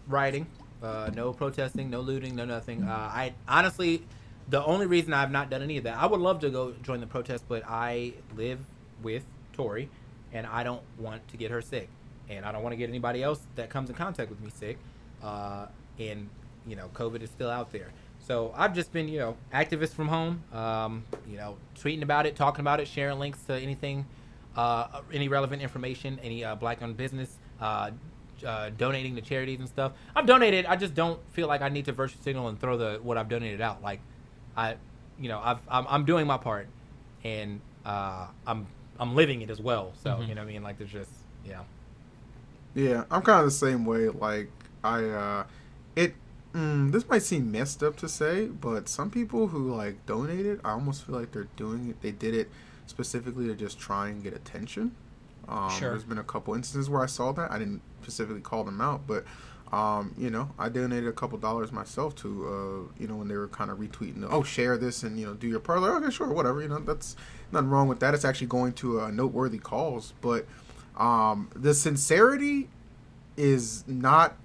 rioting, no protesting, no looting, no nothing. I honestly, the only reason I've not done any of that, I would love to go join the protest, but I live with Tori, and I don't want to get her sick, and I don't want to get anybody else that comes in contact with me sick, and COVID is still out there. So I've just been, activist from home, tweeting about it, talking about it, sharing links to anything, any relevant information, any black-owned business, donating to charities and stuff. I've donated. I just don't feel like I need to virtue signal and throw what I've donated out. Like, I'm doing my part, and I'm living it as well. So you know what I mean. Like, there's just Yeah, I'm kind of the same way. Like, this might seem messed up to say, but some people who like donated, I almost feel like they're doing it. They did it specifically to just try and get attention. Sure. There's been a couple instances where I saw that. I didn't specifically call them out, but I donated a couple dollars myself to when they were kind of retweeting share this and do your part. Like, okay, sure, whatever. That's nothing wrong with that. It's actually going to a noteworthy cause, but the sincerity is not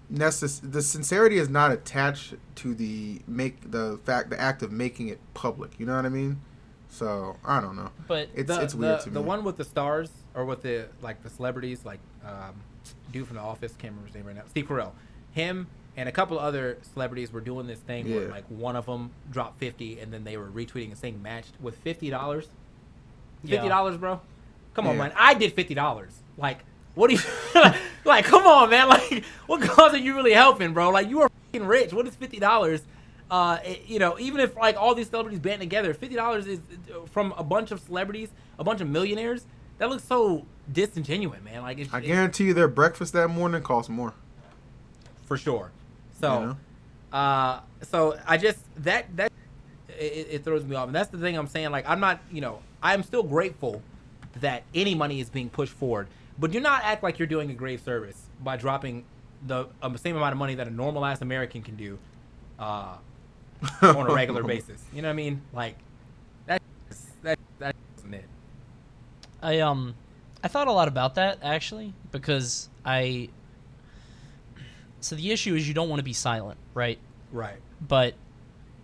the sincerity is not attached to the act of making it public. You know what I mean? So I don't know. But it's weird to me. The one with the stars or with the celebrities, like dude from The Office, can't remember his name right now, Steve Carell, him and a couple of other celebrities were doing this thing where like one of them dropped 50 and then they were retweeting and saying matched with $50. $50, bro. Come on, man. I did $50. Like, what do you like? Come on, man. Like, what cause are you really helping, bro? Like, you are fucking rich. What is $50? Even if like all these celebrities band together, $50 is from a bunch of celebrities, a bunch of millionaires. That looks so disingenuous, man. Like, I guarantee you, their breakfast that morning costs more. For sure. So, so I just that it throws me off, and that's the thing I'm saying. Like, I'm not, I'm still grateful that any money is being pushed forward, but do not act like you're doing a grave service by dropping the same amount of money that a normal ass American can do on a regular basis. You know what I mean? Like, that isn't it. I thought a lot about that actually, because so the issue is you don't want to be silent, right? Right. But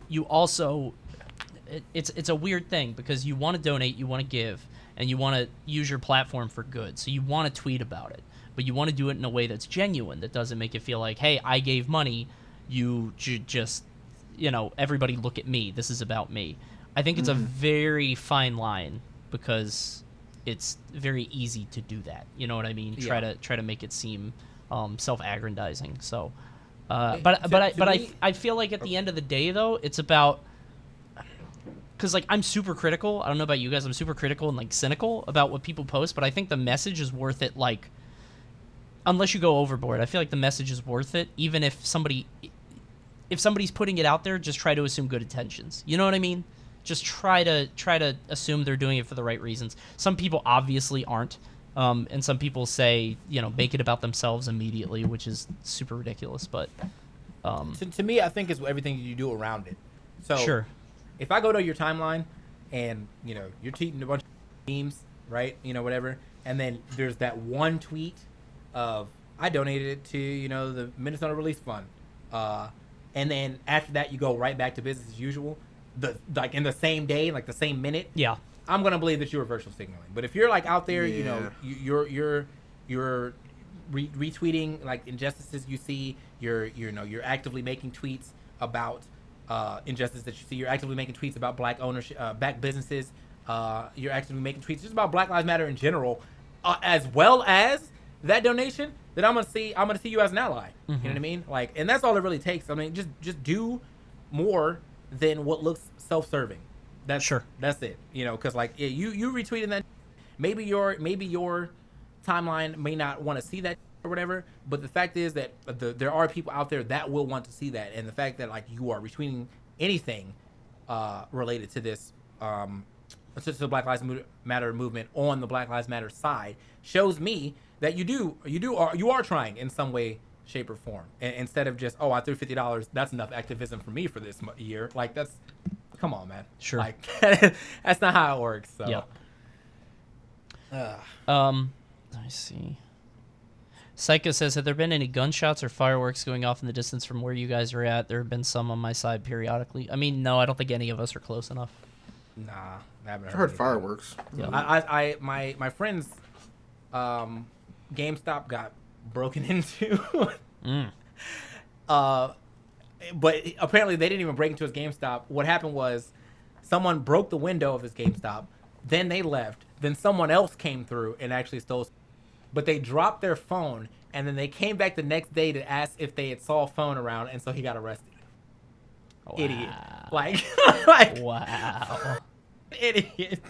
you also, it's a weird thing because you want to donate, you want to give, and you want to use your platform for good. So you want to tweet about it, but you want to do it in a way that's genuine, that doesn't make it feel like, hey, I gave money, you just, everybody look at me. This is about me. I think it's a very fine line because it's very easy to do that. You know what I mean? Yeah. Try to make it seem self-aggrandizing. So, I feel like at the end of the day, though, it's about, because like I'm super critical. I don't know about you guys. I'm super critical and like cynical about what people post, but I think the message is worth it. Like, unless you go overboard, I feel like the message is worth it. Even if somebody's putting it out there, just try to assume good intentions. You know what I mean? Just try to assume they're doing it for the right reasons. Some people obviously aren't, and some people say make it about themselves immediately, which is super ridiculous. But to me, I think it's everything you do around it. So sure. If I go to your timeline and you're tweeting a bunch of memes, right? Whatever, and then there's that one tweet of I donated it to the Minnesota Release Fund, and then after that you go right back to business as usual. Like in the same day, like the same minute. Yeah. I'm gonna believe that you were virtual signaling. But if you're like out there, you're retweeting like injustices you see. You're actively making tweets about injustice that you see. You're actively making tweets about black ownership, black businesses. You're actively making tweets just about Black Lives Matter in general, as well as that donation. Then I'm gonna see you as an ally. You know what I mean? Like, and that's all it really takes. I mean, just do more than what looks self-serving. That's it. Because like you retweeting that, maybe your timeline may not want to see that or whatever, but the fact is that there are people out there that will want to see that, and the fact that like you are retweeting anything related to this to the Black Lives Matter movement on the Black Lives Matter side shows me that you are trying in some way, shape, or form, instead of just I threw $50, that's enough activism for me for this year. Like, that's, come on, man. Sure. Like, that's not how it works. So yeah. Let me see. Psycho says, have there been any gunshots or fireworks going off in the distance from where you guys are at? There have been some on my side periodically. I mean, no, I don't think any of us are close enough. Nah, I haven't heard fireworks. Yeah. My friend's GameStop got broken into. But apparently they didn't even break into his GameStop. What happened was someone broke the window of his GameStop, then they left, then someone else came through and actually stole, but they dropped their phone, and then they came back the next day to ask if they had saw a phone around, and so he got arrested. Wow. Idiot. Like wow. Idiot.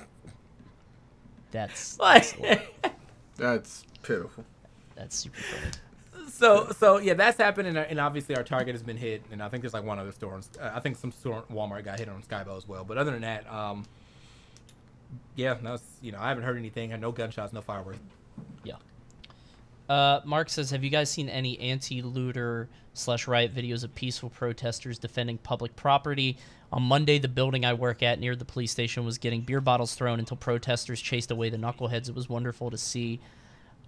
That's that's pitiful. That's super funny. So yeah, that's happened, and obviously our Target has been hit, and I think there's like one other store. I think some store Walmart got hit on Skybo as well. But other than that, yeah, no, I haven't heard anything. No gunshots, no fireworks. Yeah. Mark says, have you guys seen any anti-looter / riot videos of peaceful protesters defending public property? On Monday, the building I work at near the police station was getting beer bottles thrown until protesters chased away the knuckleheads. It was wonderful to see.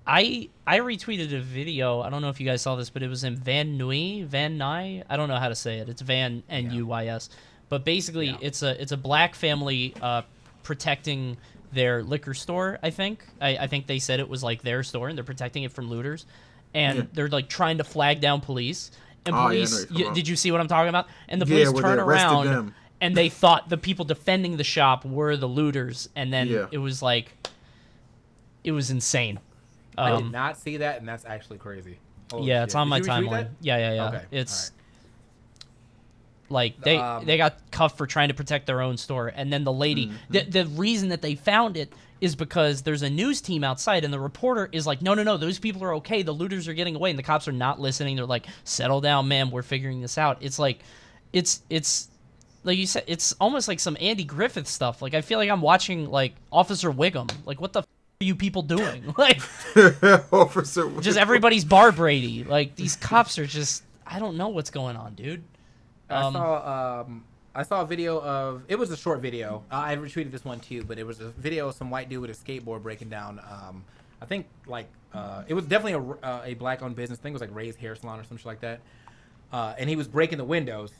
I retweeted a video. I don't know if you guys saw this, but it was in Van Nuys. I don't know how to say it. It's Van Nuys. But basically, it's a black family protecting their liquor store. I think they said it was like their store, and they're protecting it from looters, and they're like trying to flag down police. And police, did you see what I'm talking about? And the police turn around, and they thought the people defending the shop were the looters, and then it was like, it was insane. I did not see that, and that's actually crazy. Holy shit. It's on my timeline. Yeah. Okay. It's like they got cuffed for trying to protect their own store, and then the lady. The reason that they found it is because there's a news team outside, and the reporter is like, no, those people are okay. The looters are getting away, and the cops are not listening. They're like, settle down, ma'am. We're figuring this out. It's like, it's like you said, it's almost like some Andy Griffith stuff. Like, I feel like I'm watching like Officer Wiggum. Like, what the are you people doing? Like, Officer Wiggum. Just everybody's Bar Brady. Like, these cops are just, I don't know what's going on, dude. I saw a video of, it was a short video. I retweeted this one too, but it was a video of some white dude with a skateboard breaking down. I think like it was definitely a black-owned business. I think it was like RayC hair salon or some shit like that. And he was breaking the windows,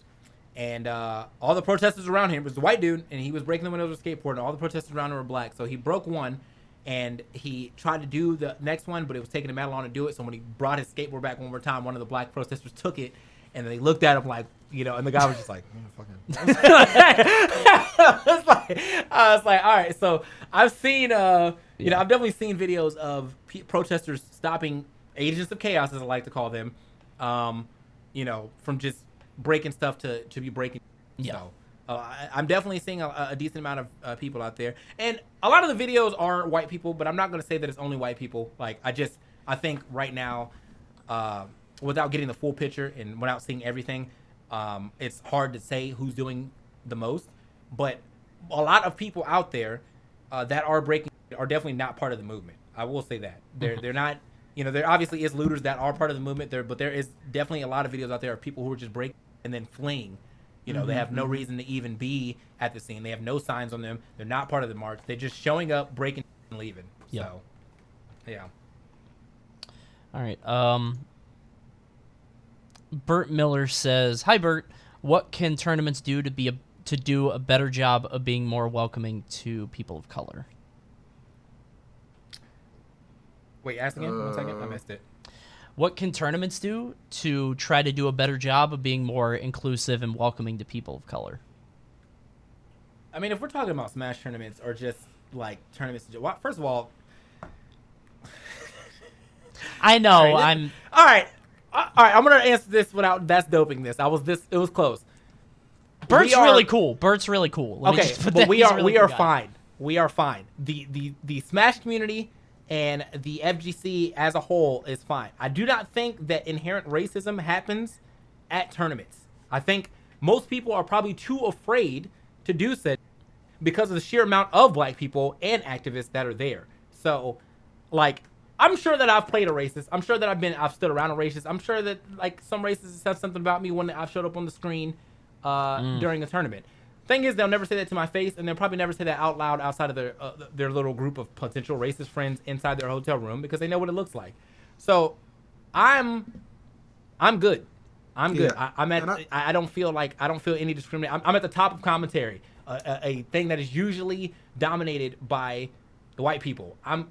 And all the protesters around him, it was a white dude, and he was breaking the windows with a skateboard, and all the protesters around him were black. So he broke one, and he tried to do the next one, but it was taking him that long to do it. So when he brought his skateboard back one more time, one of the black protesters took it, and they looked at him like, and the guy was just like, I was like, all right. So I've seen, I've definitely seen videos of protesters stopping agents of chaos, as I like to call them, from just breaking stuff to be breaking. Yeah. So I'm definitely seeing a decent amount of people out there. And a lot of the videos are white people, but I'm not going to say that it's only white people. Like, I think right now, without getting the full picture and without seeing everything, it's hard to say who's doing the most. But a lot of people out there that are breaking are definitely not part of the movement. I will say that. They're not, there obviously is looters that are part of the movement there, but there is definitely a lot of videos out there of people who are just breaking and then fleeing. They have no reason to even be at the scene. They have no signs on them. They're not part of the march. They're just showing up, breaking, and leaving. Yeah. So, yeah. All right. Bert Miller says, "Hi Bert, what can tournaments do to do a better job of being more welcoming to people of color?" Wait, ask again. 1 second. I missed it. What can tournaments do to try to do a better job of being more inclusive and welcoming to people of color? I mean, if we're talking about Smash tournaments or just like tournaments, first of all, I know all right. I'm gonna answer this without that's doping this. It was close. Bert's really cool. Bert's really cool. But we are fine. We are fine. The Smash community and the FGC as a whole is fine. I do not think that inherent racism happens at tournaments. I think most people are probably too afraid to do so because of the sheer amount of black people and activists that are there. So, like, I'm sure that I've played a racist. I'm sure that I've stood around a racist. I'm sure that, like, some racists said something about me when I've showed up on the screen during a tournament. Thing is, they'll never say that to my face, and they'll probably never say that out loud outside of their little group of potential racist friends inside their hotel room because they know what it looks like. So, I'm good. I'm good. Yeah. I don't feel any discrimination. I'm at the top of commentary, a thing that is usually dominated by the white people. I'm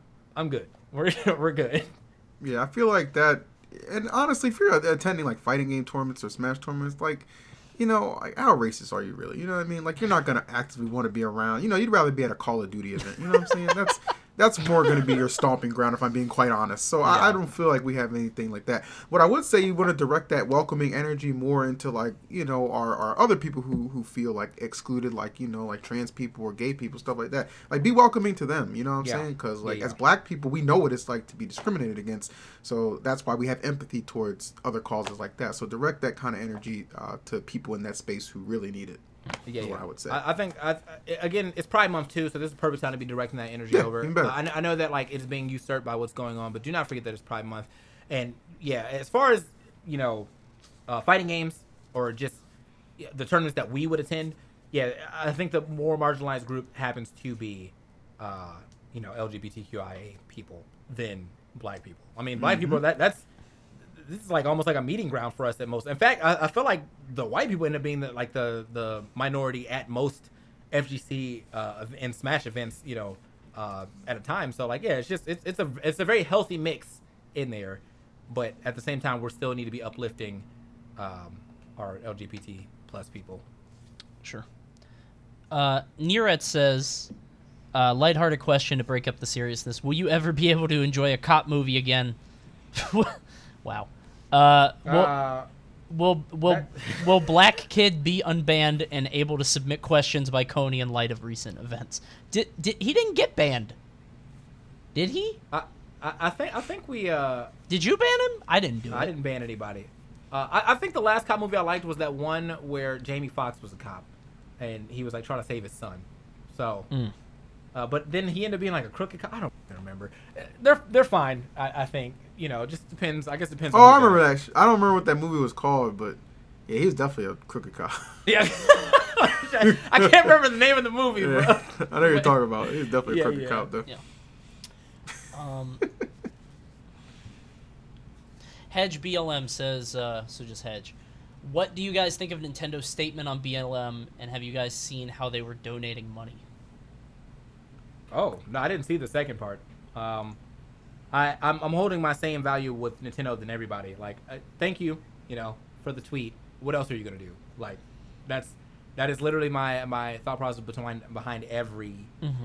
good. We're good. Yeah, I feel like that. And honestly, if you're attending like fighting game tournaments or Smash tournaments, like, like, how racist are you really? You know what I mean? Like, you're not gonna actively want to be around. You'd rather be at a Call of Duty event. You know what I'm saying? That's more going to be your stomping ground, if I'm being quite honest. So yeah. I don't feel like we have anything like that. What I would say, you want to direct that welcoming energy more into, like, our other people who feel like excluded, like, like trans people or gay people, stuff like that. Like, be welcoming to them. You know what I'm saying? Because, like, as black people, we know what it's like to be discriminated against. So that's why we have empathy towards other causes like that. So direct that kind of energy to people in that space who really need it. Yeah, what I would say. I think, again, it's Pride Month too, so this is the perfect time to be directing that energy over. I know that, like, it's being usurped by what's going on, but do not forget that it's Pride Month. And yeah, as far as fighting games or just the tournaments that we would attend, I think the more marginalized group happens to be, LGBTQIA people than black people. I mean, black people this is like almost like a meeting ground for us at most. In fact, I feel like the white people end up being the minority at most FGC and Smash events, at a time. So, like, yeah, it's a very healthy mix in there, but at the same time, we still need to be uplifting our LGBT plus people. Sure. Neerat says, lighthearted question to break up the seriousness: will you ever be able to enjoy a cop movie again? Wow. Will Black Kid be unbanned and able to submit questions by Coney in light of recent events? He didn't get banned, did he? I think we. Did you ban him? I didn't do it. I didn't ban anybody. I think the last cop movie I liked was that one where Jamie Foxx was a cop, and he was like trying to save his son. So. But then he ended up being like a crooked cop. I don't remember. They're fine. I think. It just depends. I guess it depends. Oh, I remember that. I don't remember what that movie was called, but yeah, he was definitely a crooked cop. Yeah. I can't remember the name of the movie, bro. I know you're talking about. He was definitely a crooked cop, though. Yeah. Hedge BLM says, so just Hedge. What do you guys think of Nintendo's statement on BLM, and have you guys seen how they were donating money? Oh no, I didn't see the second part. I'm holding my same value with Nintendo than everybody. Like, thank you, for the tweet. What else are you gonna do? Like, that is literally my thought process behind every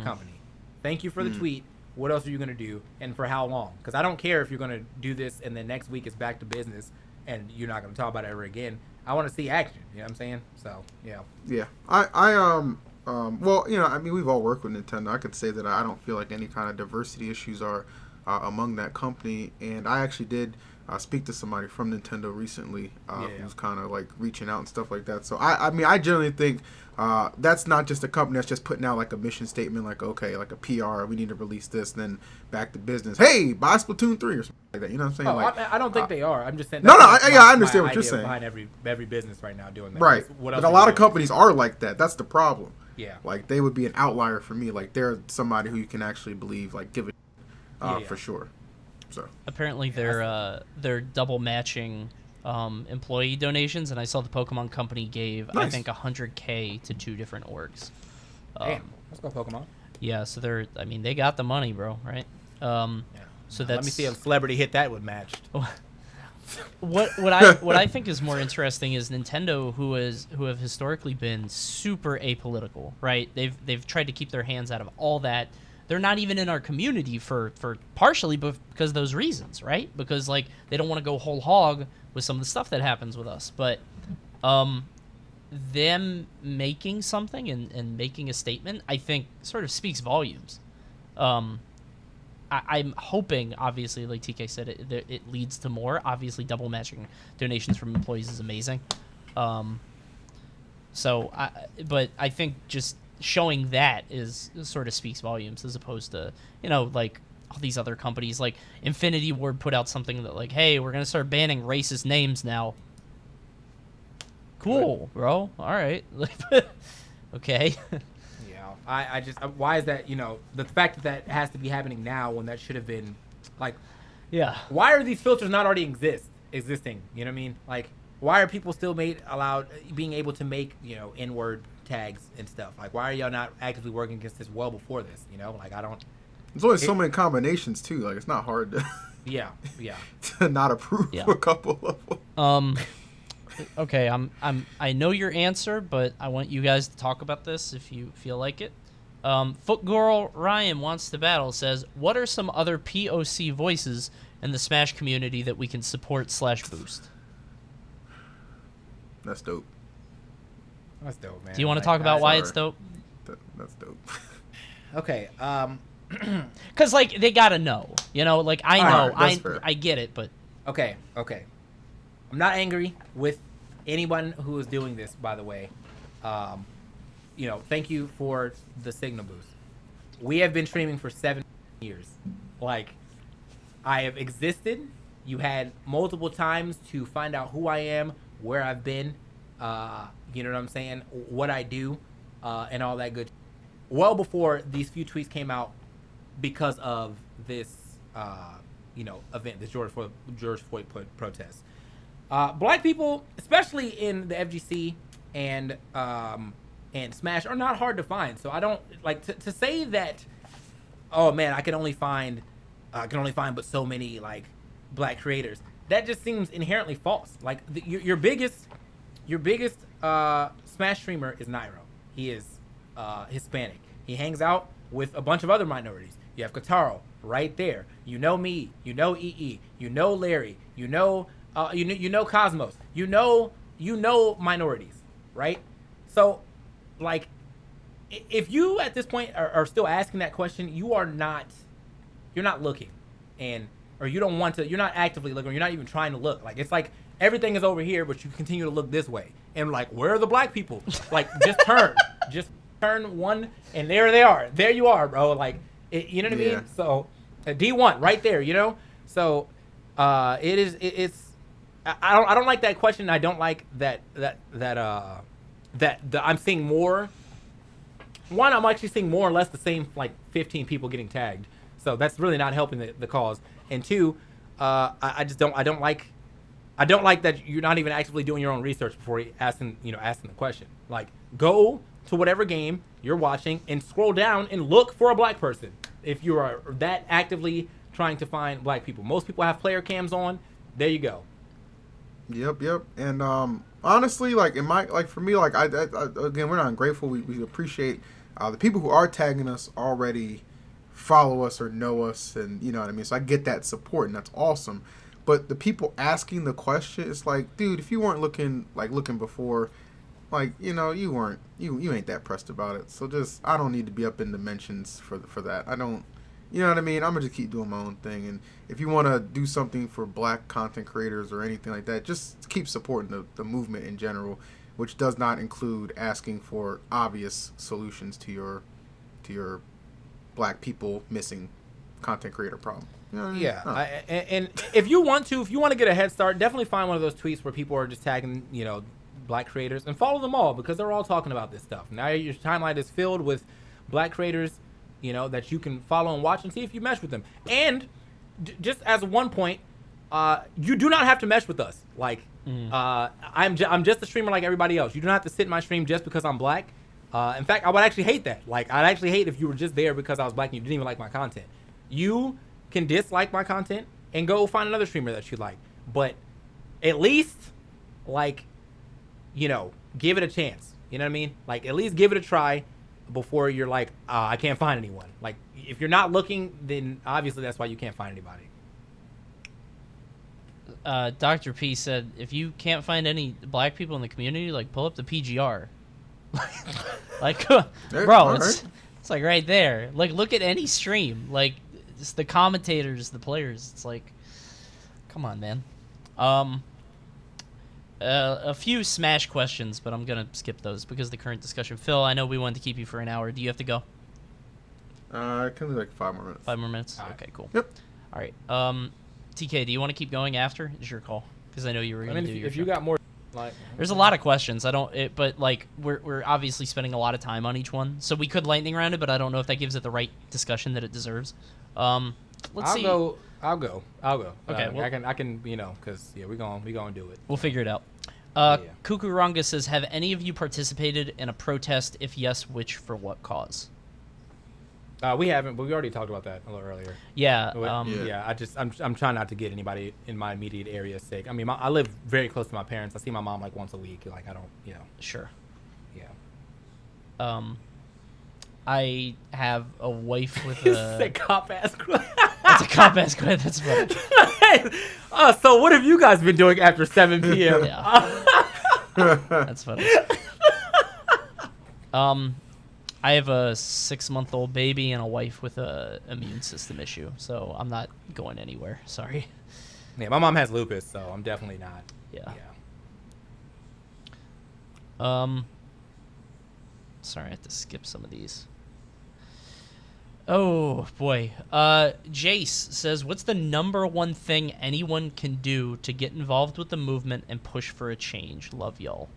company. Thank you for the tweet. What else are you gonna do, and for how long? Because I don't care if you're gonna do this and then next week it's back to business and you're not gonna talk about it ever again. I want to see action. You know what I'm saying? So yeah. Yeah, well, I mean, we've all worked with Nintendo. I could say that I don't feel like any kind of diversity issues are among that company. And I actually did speak to somebody from Nintendo recently who's kind of like reaching out and stuff like that. So I mean, I generally think that's not just a company that's just putting out like a mission statement, like, okay, like a PR, we need to release this, then back to business. Hey, buy Splatoon 3 or something like that. You know what I'm saying? I don't think they are. I'm just saying. I understand what you're saying. Behind every business right now doing that. Right. But a lot of companies are like that. That's the problem. Yeah. Like, they would be an outlier for me. Like, they're somebody who you can actually believe, like, give it for sure. So apparently they're double matching employee donations, and I saw the Pokemon Company gave I think $100K to 2 different orgs. Damn, let's go Pokemon. Yeah, so they got the money, bro, right? So that's, let me see if Celebrity Hit That would matched. What I think is more interesting is Nintendo, who have historically been super apolitical, right? They've tried to keep their hands out of all that. They're not even in our community for partially because of those reasons, right? Because like they don't want to go whole hog with some of the stuff that happens with us. But them making something and making a statement, I think, sort of speaks volumes. I'm hoping, obviously, like TK said, it leads to more. Obviously, double matching donations from employees is amazing. But I think just showing that sort of speaks volumes, as opposed to, like all these other companies. Like Infinity Ward put out something that like, hey, we're gonna start banning racist names now. Cool, bro. All right. Okay. I just why is that, the fact that has to be happening now when that should have been like, why are these filters not already existing? You know what I mean? Like, why are people still being able to make N-word tags and stuff? Like, why are y'all not actively working against this well before this? Like, I don't. There's only so many combinations too. Like, it's not hard to to not approve a couple of them. Okay, I know your answer, but I want you guys to talk about this if you feel like it. Footgirl Ryan wants to battle says, what are some other POC voices in the Smash community that we can support / boost? That's dope. That's dope, man. Do you want to talk about why it's dope? That's dope. Okay. Because like they gotta know, like I know, right, I get it, but okay. I'm not angry with anyone who is doing this, by the way. Thank you for the signal boost. We have been streaming for 7 years. Like, I have existed. You had multiple times to find out who I am, where I've been, you know what I'm saying, what I do, and all that good. Well before these few tweets came out because of this, event, this George Floyd protest. Black people, especially in the FGC and Smash, are not hard to find. So I don't like to say that. Oh man, I can only find but so many like black creators. That just seems inherently false. Like your biggest Smash streamer is Nairo. He is Hispanic. He hangs out with a bunch of other minorities. You have Kataro right there. You know me. You know EE. You know Larry. You know Cosmos. You know minorities, right? So, like, if you at this point are still asking that question, you're not looking, or you don't want to. You're not actively looking. Or you're not even trying to look. Like, it's like everything is over here, but you continue to look this way. And like, where are the black people? Like, just turn one, and there they are. There you are, bro. Like, you know what I mean? So, D1 right there. So, it's. I don't like that question. I don't like that I'm seeing more. One, I'm actually seeing more or less the same, like 15 people getting tagged. So that's really not helping the cause. And two, I don't like I don't like that you're not even actively doing your own research before asking the question. Like, go to whatever game you're watching and scroll down and look for a black person if you are that actively trying to find black people. Most people have player cams on. There you go. Yep. And honestly, like for me, like I again, we're not ungrateful. We appreciate the people who are tagging us already follow us or know us, and you know what I mean. So I get that support, and that's awesome. But the people asking the question, it's like, dude, if you weren't looking before, like, you know, you ain't that pressed about it. So just, I don't need to be up in the mentions for that. I don't, you know what I mean? I'm gonna just keep doing my own thing. And if you want to do something for black content creators or anything like that, just keep supporting the movement in general, which does not include asking for obvious solutions to your black people missing content creator problem. You know what I mean? Yeah, and if you want to get a head start, definitely find one of those tweets where people are just tagging, black creators, and follow them all, because they're all talking about this stuff. Now your timeline is filled with black creators, that you can follow and watch and see if you mesh with them. And just as one point, you do not have to mesh with us. Like, I'm just a streamer like everybody else. You do not have to sit in my stream just because I'm black. In fact, I would actually hate that. Like, I'd actually hate if you were just there because I was black and you didn't even like my content. You can dislike my content and go find another streamer that you like. But at least, give it a chance. You know what I mean? Like, at least give it a try before you're like, I can't find anyone. Like, if you're not looking, then obviously that's why you can't find anybody. Dr. P said, if you can't find any black people in the community, like, pull up the PGR. Like, bro, it's like right there. Like, look at any stream. Like, it's the commentators, the players. It's like, come on, man. A few Smash questions, but I'm gonna skip those because of the current discussion. Phil, I know we wanted to keep you for an hour. Do you have to go? I can do like 5 more minutes. 5 more minutes? All right. Okay, cool. Yep. All right. TK, do you want to keep going after? It's your call, because I know you were gonna do your if you got more, there's a lot of questions. But like we're obviously spending a lot of time on each one, so we could lightning round it, but I don't know if that gives it the right discussion that it deserves. Let's see. I'll go. Okay, well, I can, because we gonna do it. We'll figure it out. Kukuranga says, have any of you participated in a protest? If yes, which for what cause? We haven't, but we already talked about that a little earlier. Yeah. I'm trying not to get anybody in my immediate area sick. I mean, I live very close to my parents. I see my mom like once a week. Like, I don't, Sure. Yeah. I have a wife with a... It's a cop-ass question. That's a cop-ass question. That's funny. So what have you guys been doing after 7 p.m.? Yeah. That's funny. I have a 6-month-old baby and a wife with a immune system issue, so I'm not going anywhere. Sorry. Yeah, my mom has lupus, so I'm definitely not. Yeah. Sorry, I have to skip some of these. Oh, boy. Jace says, what's the number one thing anyone can do to get involved with the movement and push for a change? Love y'all.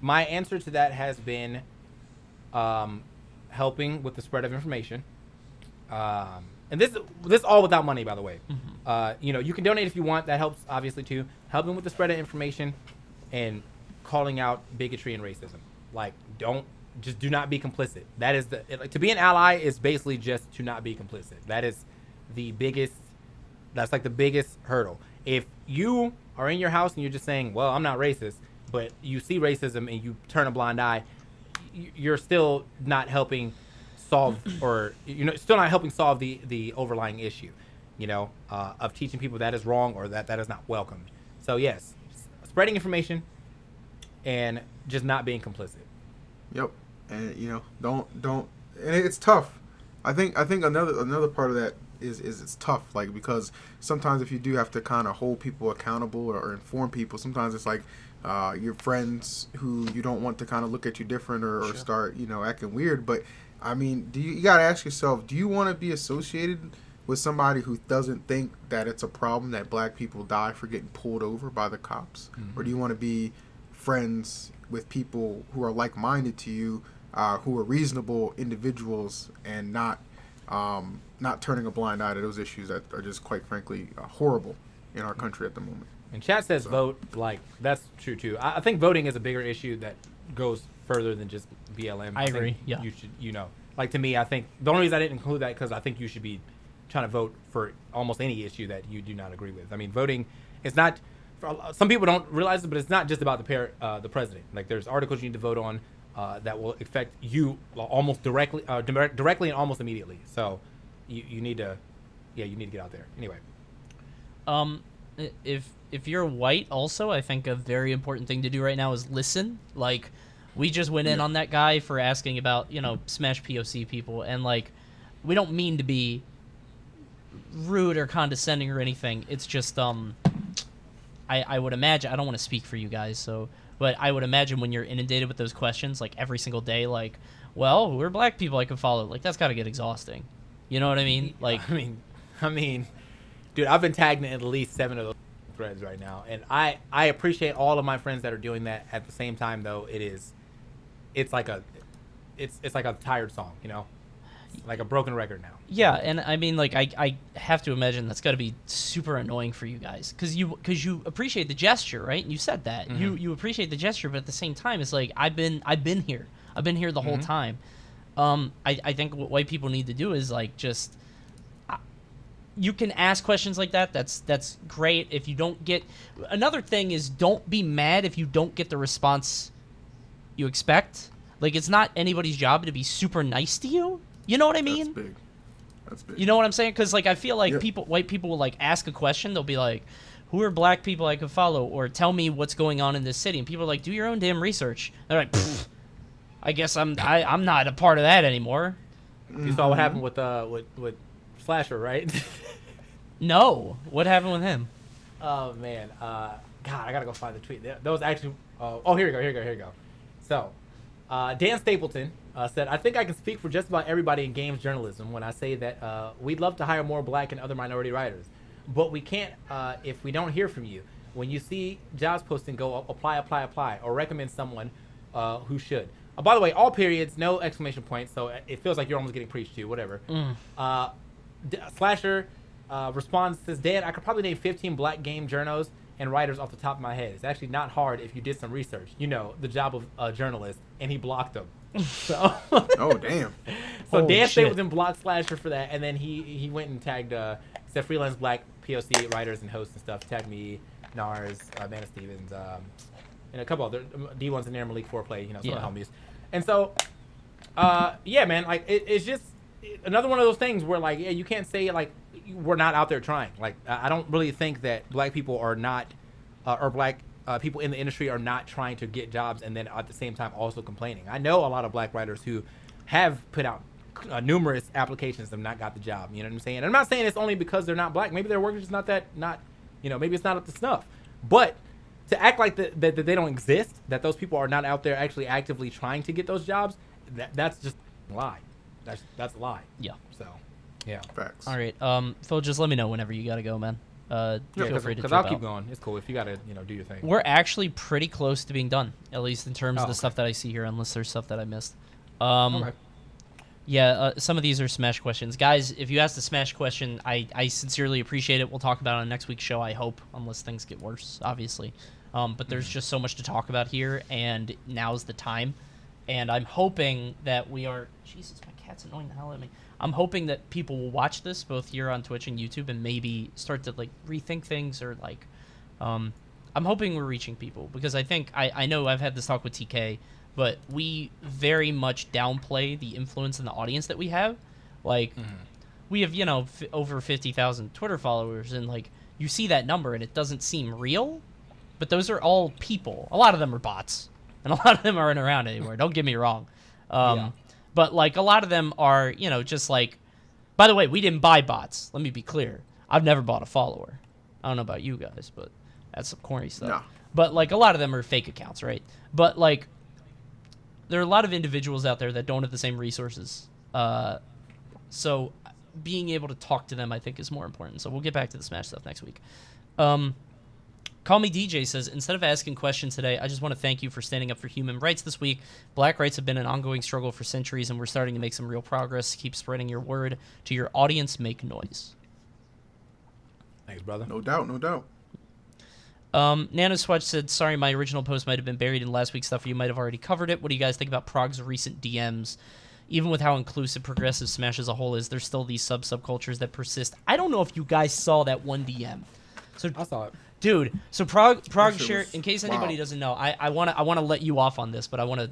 My answer to that has been helping with the spread of information. And this all without money, by the way. Mm-hmm. You can donate if you want. That helps, obviously, too. Helping with the spread of information and calling out bigotry and racism. Like, do not be complicit. That is to be an ally is basically just to not be complicit. That is that's like the biggest hurdle. If you are in your house and you're just saying, well, I'm not racist, but you see racism and you turn a blind eye, you're still not helping solve, or still not helping solve the overlying issue, of teaching people that is wrong or that is not welcomed. So yes, spreading information and just not being complicit. Yep. And don't and it's tough. I think another part of that is it's tough, like, because sometimes if you do have to kind of hold people accountable or inform people, sometimes it's like your friends who you don't want to kind of look at you different or Sure. start acting weird. But I mean, you got to ask yourself, do you want to be associated with somebody who doesn't think that it's a problem that black people die for getting pulled over by the cops? Mm-hmm. Or do you want to be friends with people who are like-minded to you, who are reasonable individuals and not not turning a blind eye to those issues that are just quite frankly horrible in our country at the moment. And chat says vote, like, that's true too. I think voting is a bigger issue that goes further than just BLM. I agree, think yeah. You should, you know, like, to me, I think the only reason I didn't include that because I think you should be trying to vote for almost any issue that you do not agree with. I mean, voting is not, some people don't realize it, but it's not just about the president. Like, there's articles you need to vote on that will affect you almost directly and almost immediately. So you need to, you need to get out there. Anyway. If you're white, also, I think a very important thing to do right now is listen. Like, we just went in on that guy for asking about, Smash POC people, and, like, we don't mean to be rude or condescending or anything. It's just, I would imagine, I don't want to speak for you guys, but I would imagine when you're inundated with those questions, like, every single day, like, well, we're black people I can follow. Like, that's got to get exhausting. You know what I mean? Like, I mean, dude, I've been tagged in at least 7 of those threads right now, and I appreciate all of my friends that are doing that. At the same time, though, it's like a tired song, like a broken record now. Yeah, and I mean, like, I have to imagine that's got to be super annoying for you guys, because you appreciate the gesture, right? And you said that you appreciate the gesture, but at the same time, it's like I've been here the whole time. I think what white people need to do is, like, just. You can ask questions like that. That's great. If you don't get... Another thing is, don't be mad if you don't get the response you expect. Like, it's not anybody's job to be super nice to you. You know what I mean? That's big. You know what I'm saying? Because, like, I feel like Yep. white people will, like, ask a question. They'll be like, who are black people I could follow? Or tell me what's going on in this city. And people are like, do your own damn research. They're like, I guess I'm not a part of that anymore. You saw what happened with Slasher, right? No. What happened with him? Oh man, God, I gotta go find the tweet. That was actually. Oh, here we go. So, Dan Stapleton said, "I think I can speak for just about everybody in games journalism when I say that we'd love to hire more black and other minority writers, but we can't if we don't hear from you. When you see jobs posting, go apply, or recommend someone who should. By the way, all periods, no exclamation points. So it feels like you're almost getting preached to. Whatever." Slasher. Responds, says, Dan, I could probably name 15 black game journos and writers off the top of my head. It's actually not hard if you did some research. The job of a journalist, and he blocked them. So, Oh, damn. so Holy Dan shit. Stapleton blocked Slasher for that, and then he went and tagged, said freelance black POC writers and hosts and stuff. Tagged me, Nars, Mana Stevens, and a couple other D1s in there, Malik Foreplay, some of the homies. And so, yeah, man, like, it's just another one of those things where, like, you can't say, like, we're not out there trying. Like, I don't really think that black people are not, or black people in the industry are not trying to get jobs and then at the same time also complaining. I know a lot of black writers who have put out numerous applications and not got the job. You know what I'm saying? And I'm not saying it's only because they're not black. Maybe their work is just not, maybe it's not up to snuff. But to act like that they don't exist, that those people are not out there actually actively trying to get those jobs, that's just a lie. That's a lie. Yeah. So, yeah. Facts. All right. Phil, just let me know whenever you got to go, man. Feel free to because jump I'll keep out. going. It's cool if you gotta do your thing. We're actually pretty close to being done, at least in terms of the stuff that I see here, unless there's stuff that I missed. Okay. Yeah, some of these are Smash questions. Guys, if you asked a Smash question, I sincerely appreciate it. We'll talk about it on next week's show, I hope, unless things get worse, obviously. But there's just so much to talk about here, and now's the time. And I'm hoping that we are... Jesus, my cat's annoying the hell out of me. I'm hoping that people will watch this, both here on Twitch and YouTube, and maybe start to, like, rethink things, or, like... I'm hoping we're reaching people, because I think... I know I've had this talk with TK, but we very much downplay the influence in the audience that we have. Like, we have, over 50,000 Twitter followers, and, like, you see that number, and it doesn't seem real, but those are all people. A lot of them are bots, and a lot of them aren't around anymore. Don't get me wrong. But, like, a lot of them are, just like... By the way, we didn't buy bots. Let me be clear. I've never bought a follower. I don't know about you guys, but that's some corny stuff. No. But, like, a lot of them are fake accounts, right? But, like, there are a lot of individuals out there that don't have the same resources. So being able to talk to them, I think, is more important. So we'll get back to the Smash stuff next week. Call Me DJ says, instead of asking questions today, I just want to thank you for standing up for human rights this week. Black rights have been an ongoing struggle for centuries, and we're starting to make some real progress. Keep spreading your word to your audience. Make noise. Thanks, brother. No doubt, no doubt. Nano Swatch said, sorry, my original post might have been buried in last week's stuff. You might have already covered it. What do you guys think about Prog's recent DMs? Even with how inclusive Progressive Smash as a whole is, there's still these subcultures that persist. I don't know if you guys saw that one DM. So I saw it. Dude, so Prog shit shared, was in case anybody wild. doesn't know, I want to let you off on this, but I want to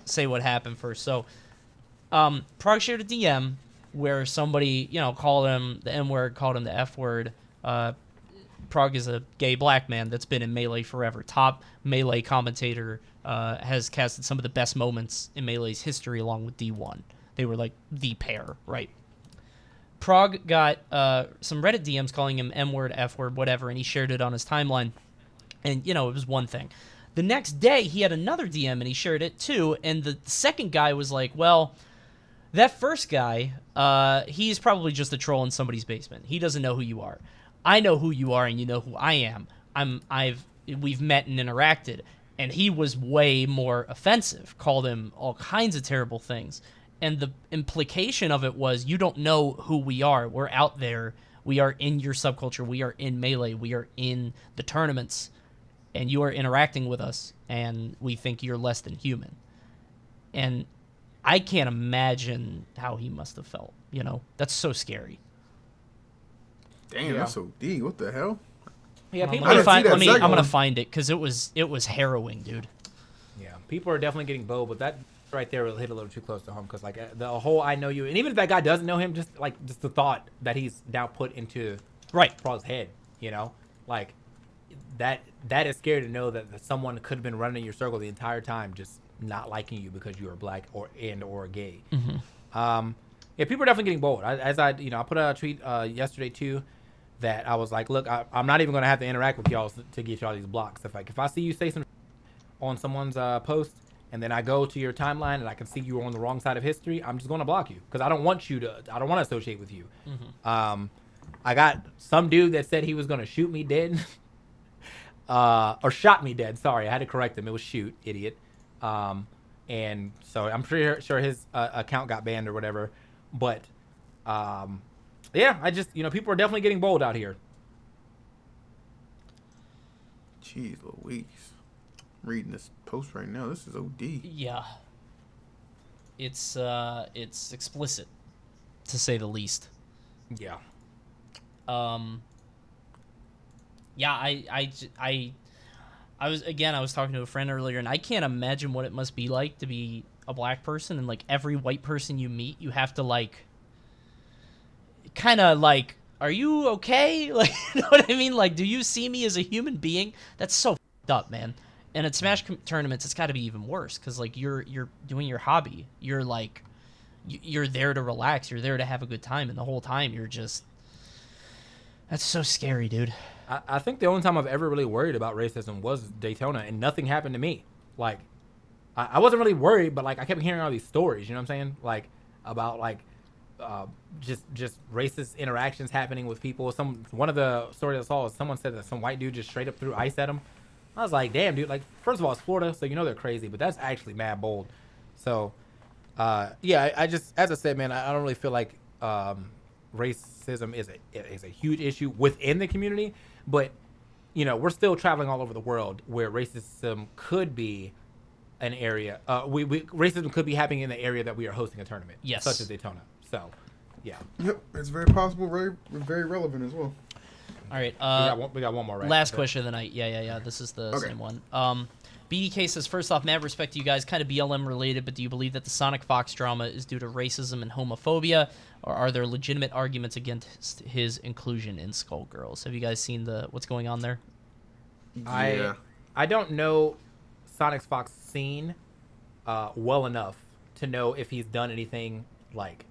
say what happened first. So, Prog shared a DM where somebody, called him the N-word, called him the F-word. Prog is a gay black man that's been in Melee forever. Top Melee commentator, has casted some of the best moments in Melee's history along with D1. They were like the pair, right? Prog got some Reddit DMs calling him M-word, F-word, whatever, and he shared it on his timeline. And, it was one thing. The next day, he had another DM, and he shared it too, and the second guy was like, well, that first guy, he's probably just a troll in somebody's basement. He doesn't know who you are. I know who you are, and you know who I am. We've met and interacted, and he was way more offensive, called him all kinds of terrible things. And the implication of it was, you don't know who we are. We're out there. We are in your subculture. We are in Melee. We are in the tournaments. And you are interacting with us, and we think you're less than human. And I can't imagine how he must have felt. That's so scary. Damn, that's OD. What the hell? Yeah, I'm people. I didn't see that I'm second gonna one. find it because it was harrowing, dude. Yeah, people are definitely getting bold, but that right there will hit a little too close to home because the whole I know you, and even if that guy doesn't know him, just the thought that he's now put into Prog's head, like that is scary to know that someone could have been running in your circle the entire time, just not liking you because you are black or gay. Mm-hmm. Yeah, people are definitely getting bold. I put out a tweet yesterday too. That I was like, look, I'm not even gonna have to interact with y'all to get y'all these blocks. If I see you say some on someone's post, and then I go to your timeline and I can see you were on the wrong side of history, I'm just gonna block you because I don't want to associate with you. Mm-hmm. I got some dude that said he was gonna shoot me dead, or shot me dead. Sorry, I had to correct him. It was shoot, idiot. And so I'm sure his account got banned or whatever, but. Yeah, I just, people are definitely getting bold out here. Jeez Louise. I'm reading this post right now. This is OD. Yeah. It's explicit, to say the least. Yeah. Yeah, I was talking to a friend earlier, and I can't imagine what it must be like to be a black person, and like every white person you meet, you have to kind of are you okay? Like, you know what I mean? Like, do you see me as a human being? That's so f***ed up, man. And at Smash tournaments, it's got to be even worse because like you're doing your hobby. You're you're there to relax. You're there to have a good time, and the whole time you're just. That's so scary, dude. I think the only time I've ever really worried about racism was Daytona, and nothing happened to me. Like, I wasn't really worried, but like I kept hearing all these stories. You know what I'm saying? Like about just racist interactions happening with people. One of the stories I saw was someone said that some white dude just straight up threw ice at him. I was like, damn, dude. Like, first of all, it's Florida, so they're crazy, but that's actually mad bold. So, yeah, I just, as I said, man, I don't really feel like racism is a huge issue within the community, but we're still traveling all over the world where racism could be an area. Racism could be happening in the area that we are hosting a tournament, Yes, such as Daytona. So, yeah. Yep, it's very possible, very relevant as well. All right. We got one more, right? Last question of the night. Yeah. This is the same one. BDK says, first off, mad respect to you guys, kind of BLM related, but do you believe that the Sonic Fox drama is due to racism and homophobia, or are there legitimate arguments against his inclusion in Skullgirls? Have you guys seen what's going on there? Yeah. I don't know Sonic Fox scene well enough to know if he's done anything like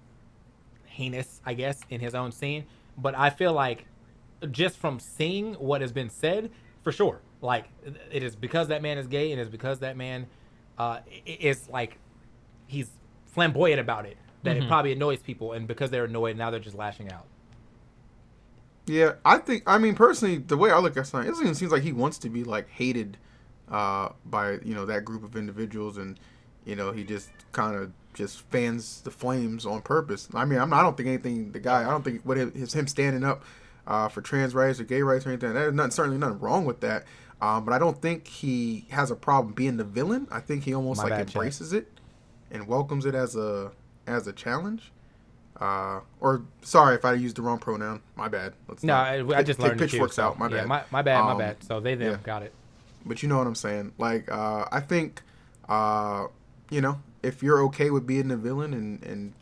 heinous, I guess, in his own scene, but I feel like just from seeing what has been said, for sure, like it is because that man is gay, and it's because that man is like he's flamboyant about it that it probably annoys people, and because they're annoyed, now they're just lashing out. Yeah, I mean, personally, the way I look at something, it even seems like he wants to be like hated by that group of individuals, and he just kind of just fans the flames on purpose. I mean, I don't think anything. I don't think what is him standing up for trans rights or gay rights or anything. There's certainly nothing wrong with that. But I don't think he has a problem being the villain. I think he almost embraces it and welcomes it as a challenge. Or sorry if I used the wrong pronoun. My bad. I just learned pitchforks so, out. My bad. My bad. So they them got it. But you know what I'm saying. Like I think if you're okay with being the villain and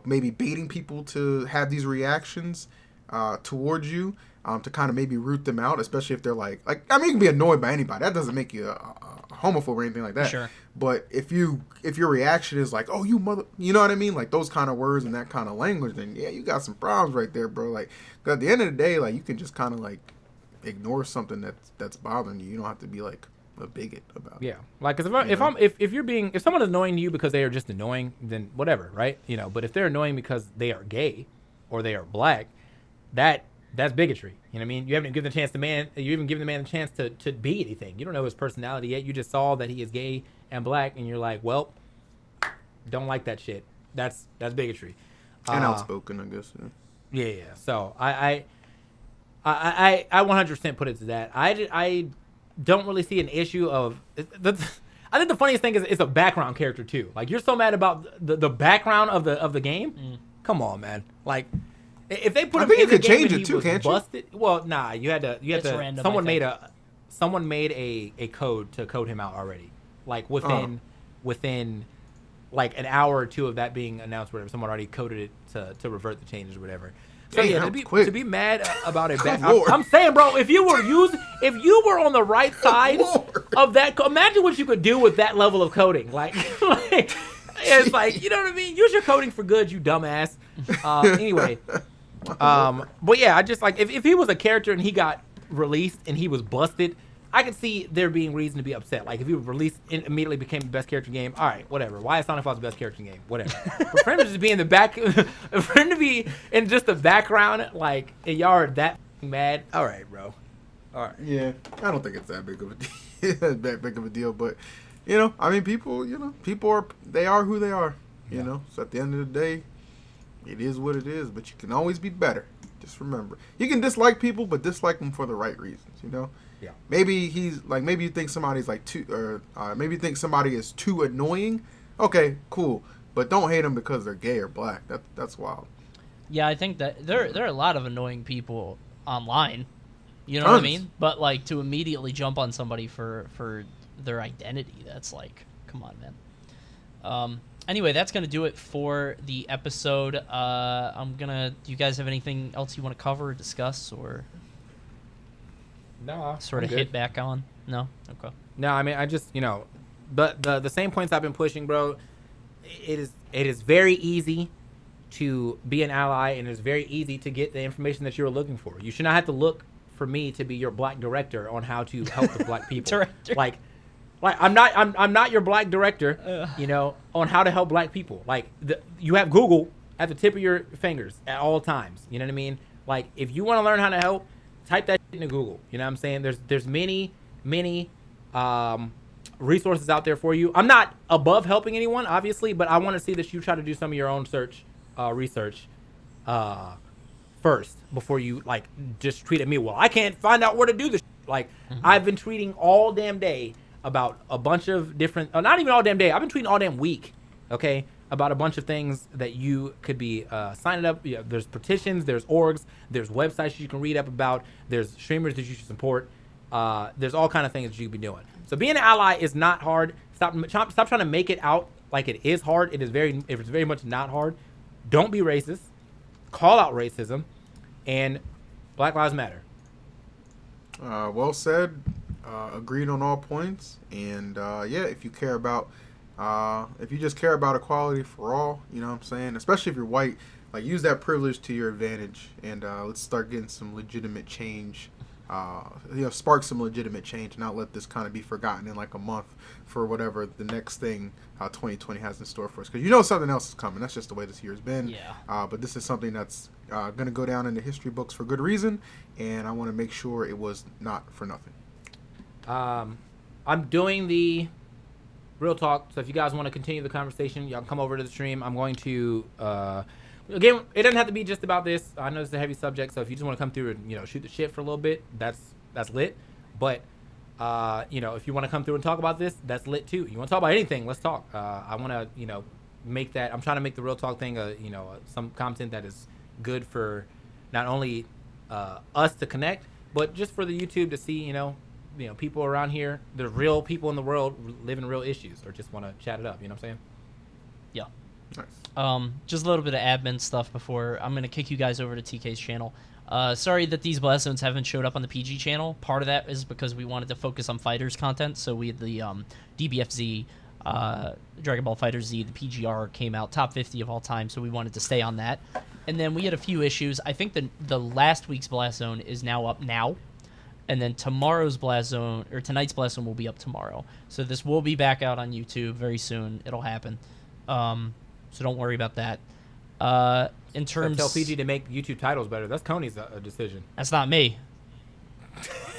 maybe baiting people to have these reactions towards you, to kind of maybe root them out, especially if they're like I mean, you can be annoyed by anybody. That doesn't make you a homophobe or anything like that. Sure. But if your reaction is like, oh, you mother, you know what I mean, like those kind of words and that kind of language, then yeah, you got some problems right there, bro. Like, 'cause at the end of the day, like you can just kind of like ignore something that's bothering you. You don't have to be like a bigot about it. Yeah, like cause if someone is annoying to you because they are just annoying, then whatever, right? But if they're annoying because they are gay or they are black, that's bigotry. You know what I mean? You haven't given the chance you haven't given the man a chance to be anything. You don't know his personality yet. You just saw that he is gay and black, and you're like, well, don't like that shit. That's bigotry. And outspoken, I guess. Yeah. So I 100% put it to that. I don't really see an issue of. I think the funniest thing is it's a background character too. Like you're so mad about the background of the game. Mm. Come on, man. Like. If they put him in the game and he was busted, well, nah, you had to. Random, someone made a code to code him out already, like within like an hour or two of that being announced. Whatever, someone already coded it to revert the changes or whatever. So yeah, to be mad about it. I'm saying, bro, if you were on the right side of that, imagine what you could do with that level of coding. Like it's like, you know what I mean? Use your coding for good, you dumbass. Anyway. But yeah, I just like if he was a character and he got released and he was busted, I could see there being reason to be upset. Like if he was released and immediately became the best character in the game, all right, whatever. Why is Sonic Fox the best character in the game? Whatever. But for him to just be in the back, for him to be in just the background, like and y'all are that mad. All right, bro. All right. Yeah, I don't think it's that big of a deal. that big of a deal, but I mean, people are who they are. You know, so at the end of the day. It is what it is, but you can always be better. Just remember, you can dislike people, but dislike them for the right reasons. Yeah. Maybe maybe you think somebody's like maybe you think somebody is too annoying. Okay, cool, but don't hate them because they're gay or black. That's wild. Yeah, I think that there are a lot of annoying people online. You know Tons. what I mean? But like to immediately jump on somebody for their identity, that's like, come on, man. Anyway, that's going to do it for the episode. Do you guys have anything else you want to cover or discuss or sort of hit back on? No? Okay. No, I mean, I just, the same points I've been pushing, bro. It is very easy to be an ally, and it's very easy to get the information that you're looking for. You should not have to look for me to be your black director on how to help the black people. Director. Like I'm not your black director, on how to help black people. Like you have Google at the tip of your fingers at all times. You know what I mean? Like if you want to learn how to help, type that into Google. You know what I'm saying? There's many resources out there for you. I'm not above helping anyone, obviously, but I want to see that you try to do some of your own research first before you like just tweet at me. Well, I can't find out where to do this. Like I've been tweeting all damn day about a bunch of different, not even all damn day. I've been tweeting all damn week, okay, about a bunch of things that you could be signing up. There's petitions, there's orgs, there's websites you can read up about, there's streamers that you should support. There's all kind of things that you could be doing. So being an ally is not hard. Stop trying to make it out like it is hard. It's very much not hard. Don't be racist. Call out racism, and Black Lives Matter. Well said. Agreed on all points, and if you care about if you just care about equality for all, you know what I'm saying, especially if you're white, like use that privilege to your advantage, and let's start getting some legitimate change spark some legitimate change, and not let this kind of be forgotten in like a month for whatever the next thing 2020 has in store for us. Because something else is coming. That's just the way this year has been. Yeah. But this is something that's going to go down in the history books for good reason, and I want to make sure it was not for nothing. I'm doing the real talk, so if you guys want to continue the conversation, y'all can come over to the stream. I'm going to again, it doesn't have to be just about this. I know it's a heavy subject, so if you just want to come through and shoot the shit for a little bit, that's lit. But if you want to come through and talk about this, that's lit too. You want to talk about anything, let's talk. I want to make that. I'm trying to make the real talk thing some content that is good for not only us to connect, but just for the YouTube to see people around here, the real people in the world living real issues, or just want to chat it up. You know what I'm saying? Yeah. Nice. Just a little bit of admin stuff before I'm gonna kick you guys over to TK's channel. Sorry that these blast zones haven't showed up on the PG channel. Part of that is because we wanted to focus on fighters content. So we had the DBFZ, Dragon Ball FighterZ, the PGR came out top 50 of all time. So we wanted to stay on that. And then we had a few issues. I think the last week's blast zone is now up now. And then tomorrow's blast zone, or tonight's blast zone, will be up tomorrow. So this will be back out on YouTube very soon. It'll happen. So don't worry about that. In terms, tell PG to make YouTube titles better. That's Coney's decision. That's not me.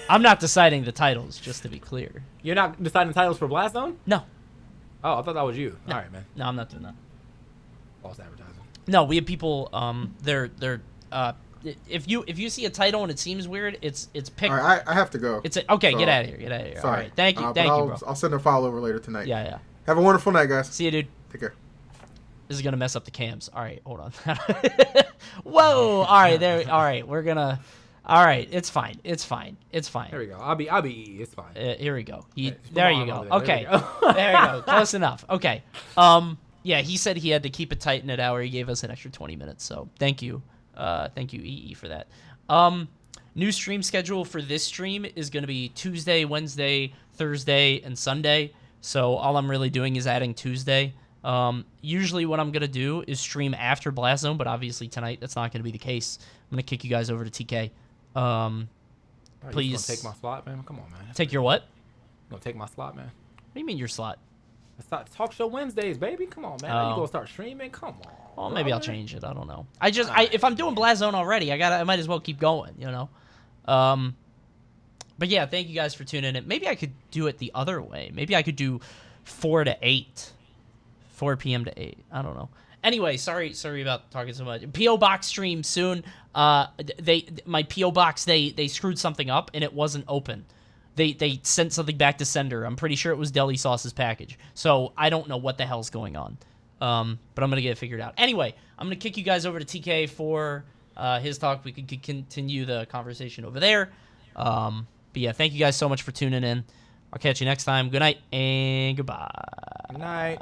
I'm not deciding the titles, just to be clear. You're not deciding the titles for Blast Zone? No. Oh, I thought that was you. No. All right, man. No, I'm not doing that. False advertising. No, we have people. They're if you see a title and it seems weird, it's picked. All right, I have to go. Okay. So, Get out of here. Get out of here. Sorry. All right. Thank you, bro. I'll send a file over later tonight. Yeah. Have a wonderful night, guys. See you, dude. Take care. This is gonna mess up the cams. All right, hold on. Whoa! All right, there. All right, we're gonna. All right, it's fine. It's fine. There we go. I'll be. It's fine. Here we go. Hey, There you go. Okay. There you go. Close enough. Okay. Yeah, he said he had to keep it tight in an hour. He gave us an extra 20 minutes. So thank you, EE, for that. New stream schedule for this stream is gonna be Tuesday, Wednesday, Thursday, and Sunday. So all I'm really doing is adding Tuesday. Usually what I'm going to do is stream after Blast Zone, but obviously tonight that's not going to be the case. I'm going to kick you guys over to TK. Please. You gonna take my slot, man? Come on, man. Take your what? You gonna take my slot, man? What do you mean your slot? It's not Talk Show Wednesdays, baby. Come on, man. Oh. You gonna start streaming? Come on. Well, maybe I'll change it. I don't know. If I'm doing Blast Zone already, I might as well keep going, But yeah, thank you guys for tuning in. Maybe I could do it the other way. Maybe I could do 4 to 8. 4 p.m. to 8. I don't know. Anyway, sorry about talking so much. PO box stream soon. My PO box they screwed something up and it wasn't open. They sent something back to sender. I'm pretty sure it was Deli Sauce's package. So I don't know what the hell's going on. But I'm gonna get it figured out. Anyway, I'm gonna kick you guys over to TK for his talk. We could continue the conversation over there. But yeah, thank you guys so much for tuning in. I'll catch you next time. Good night and goodbye. Good night.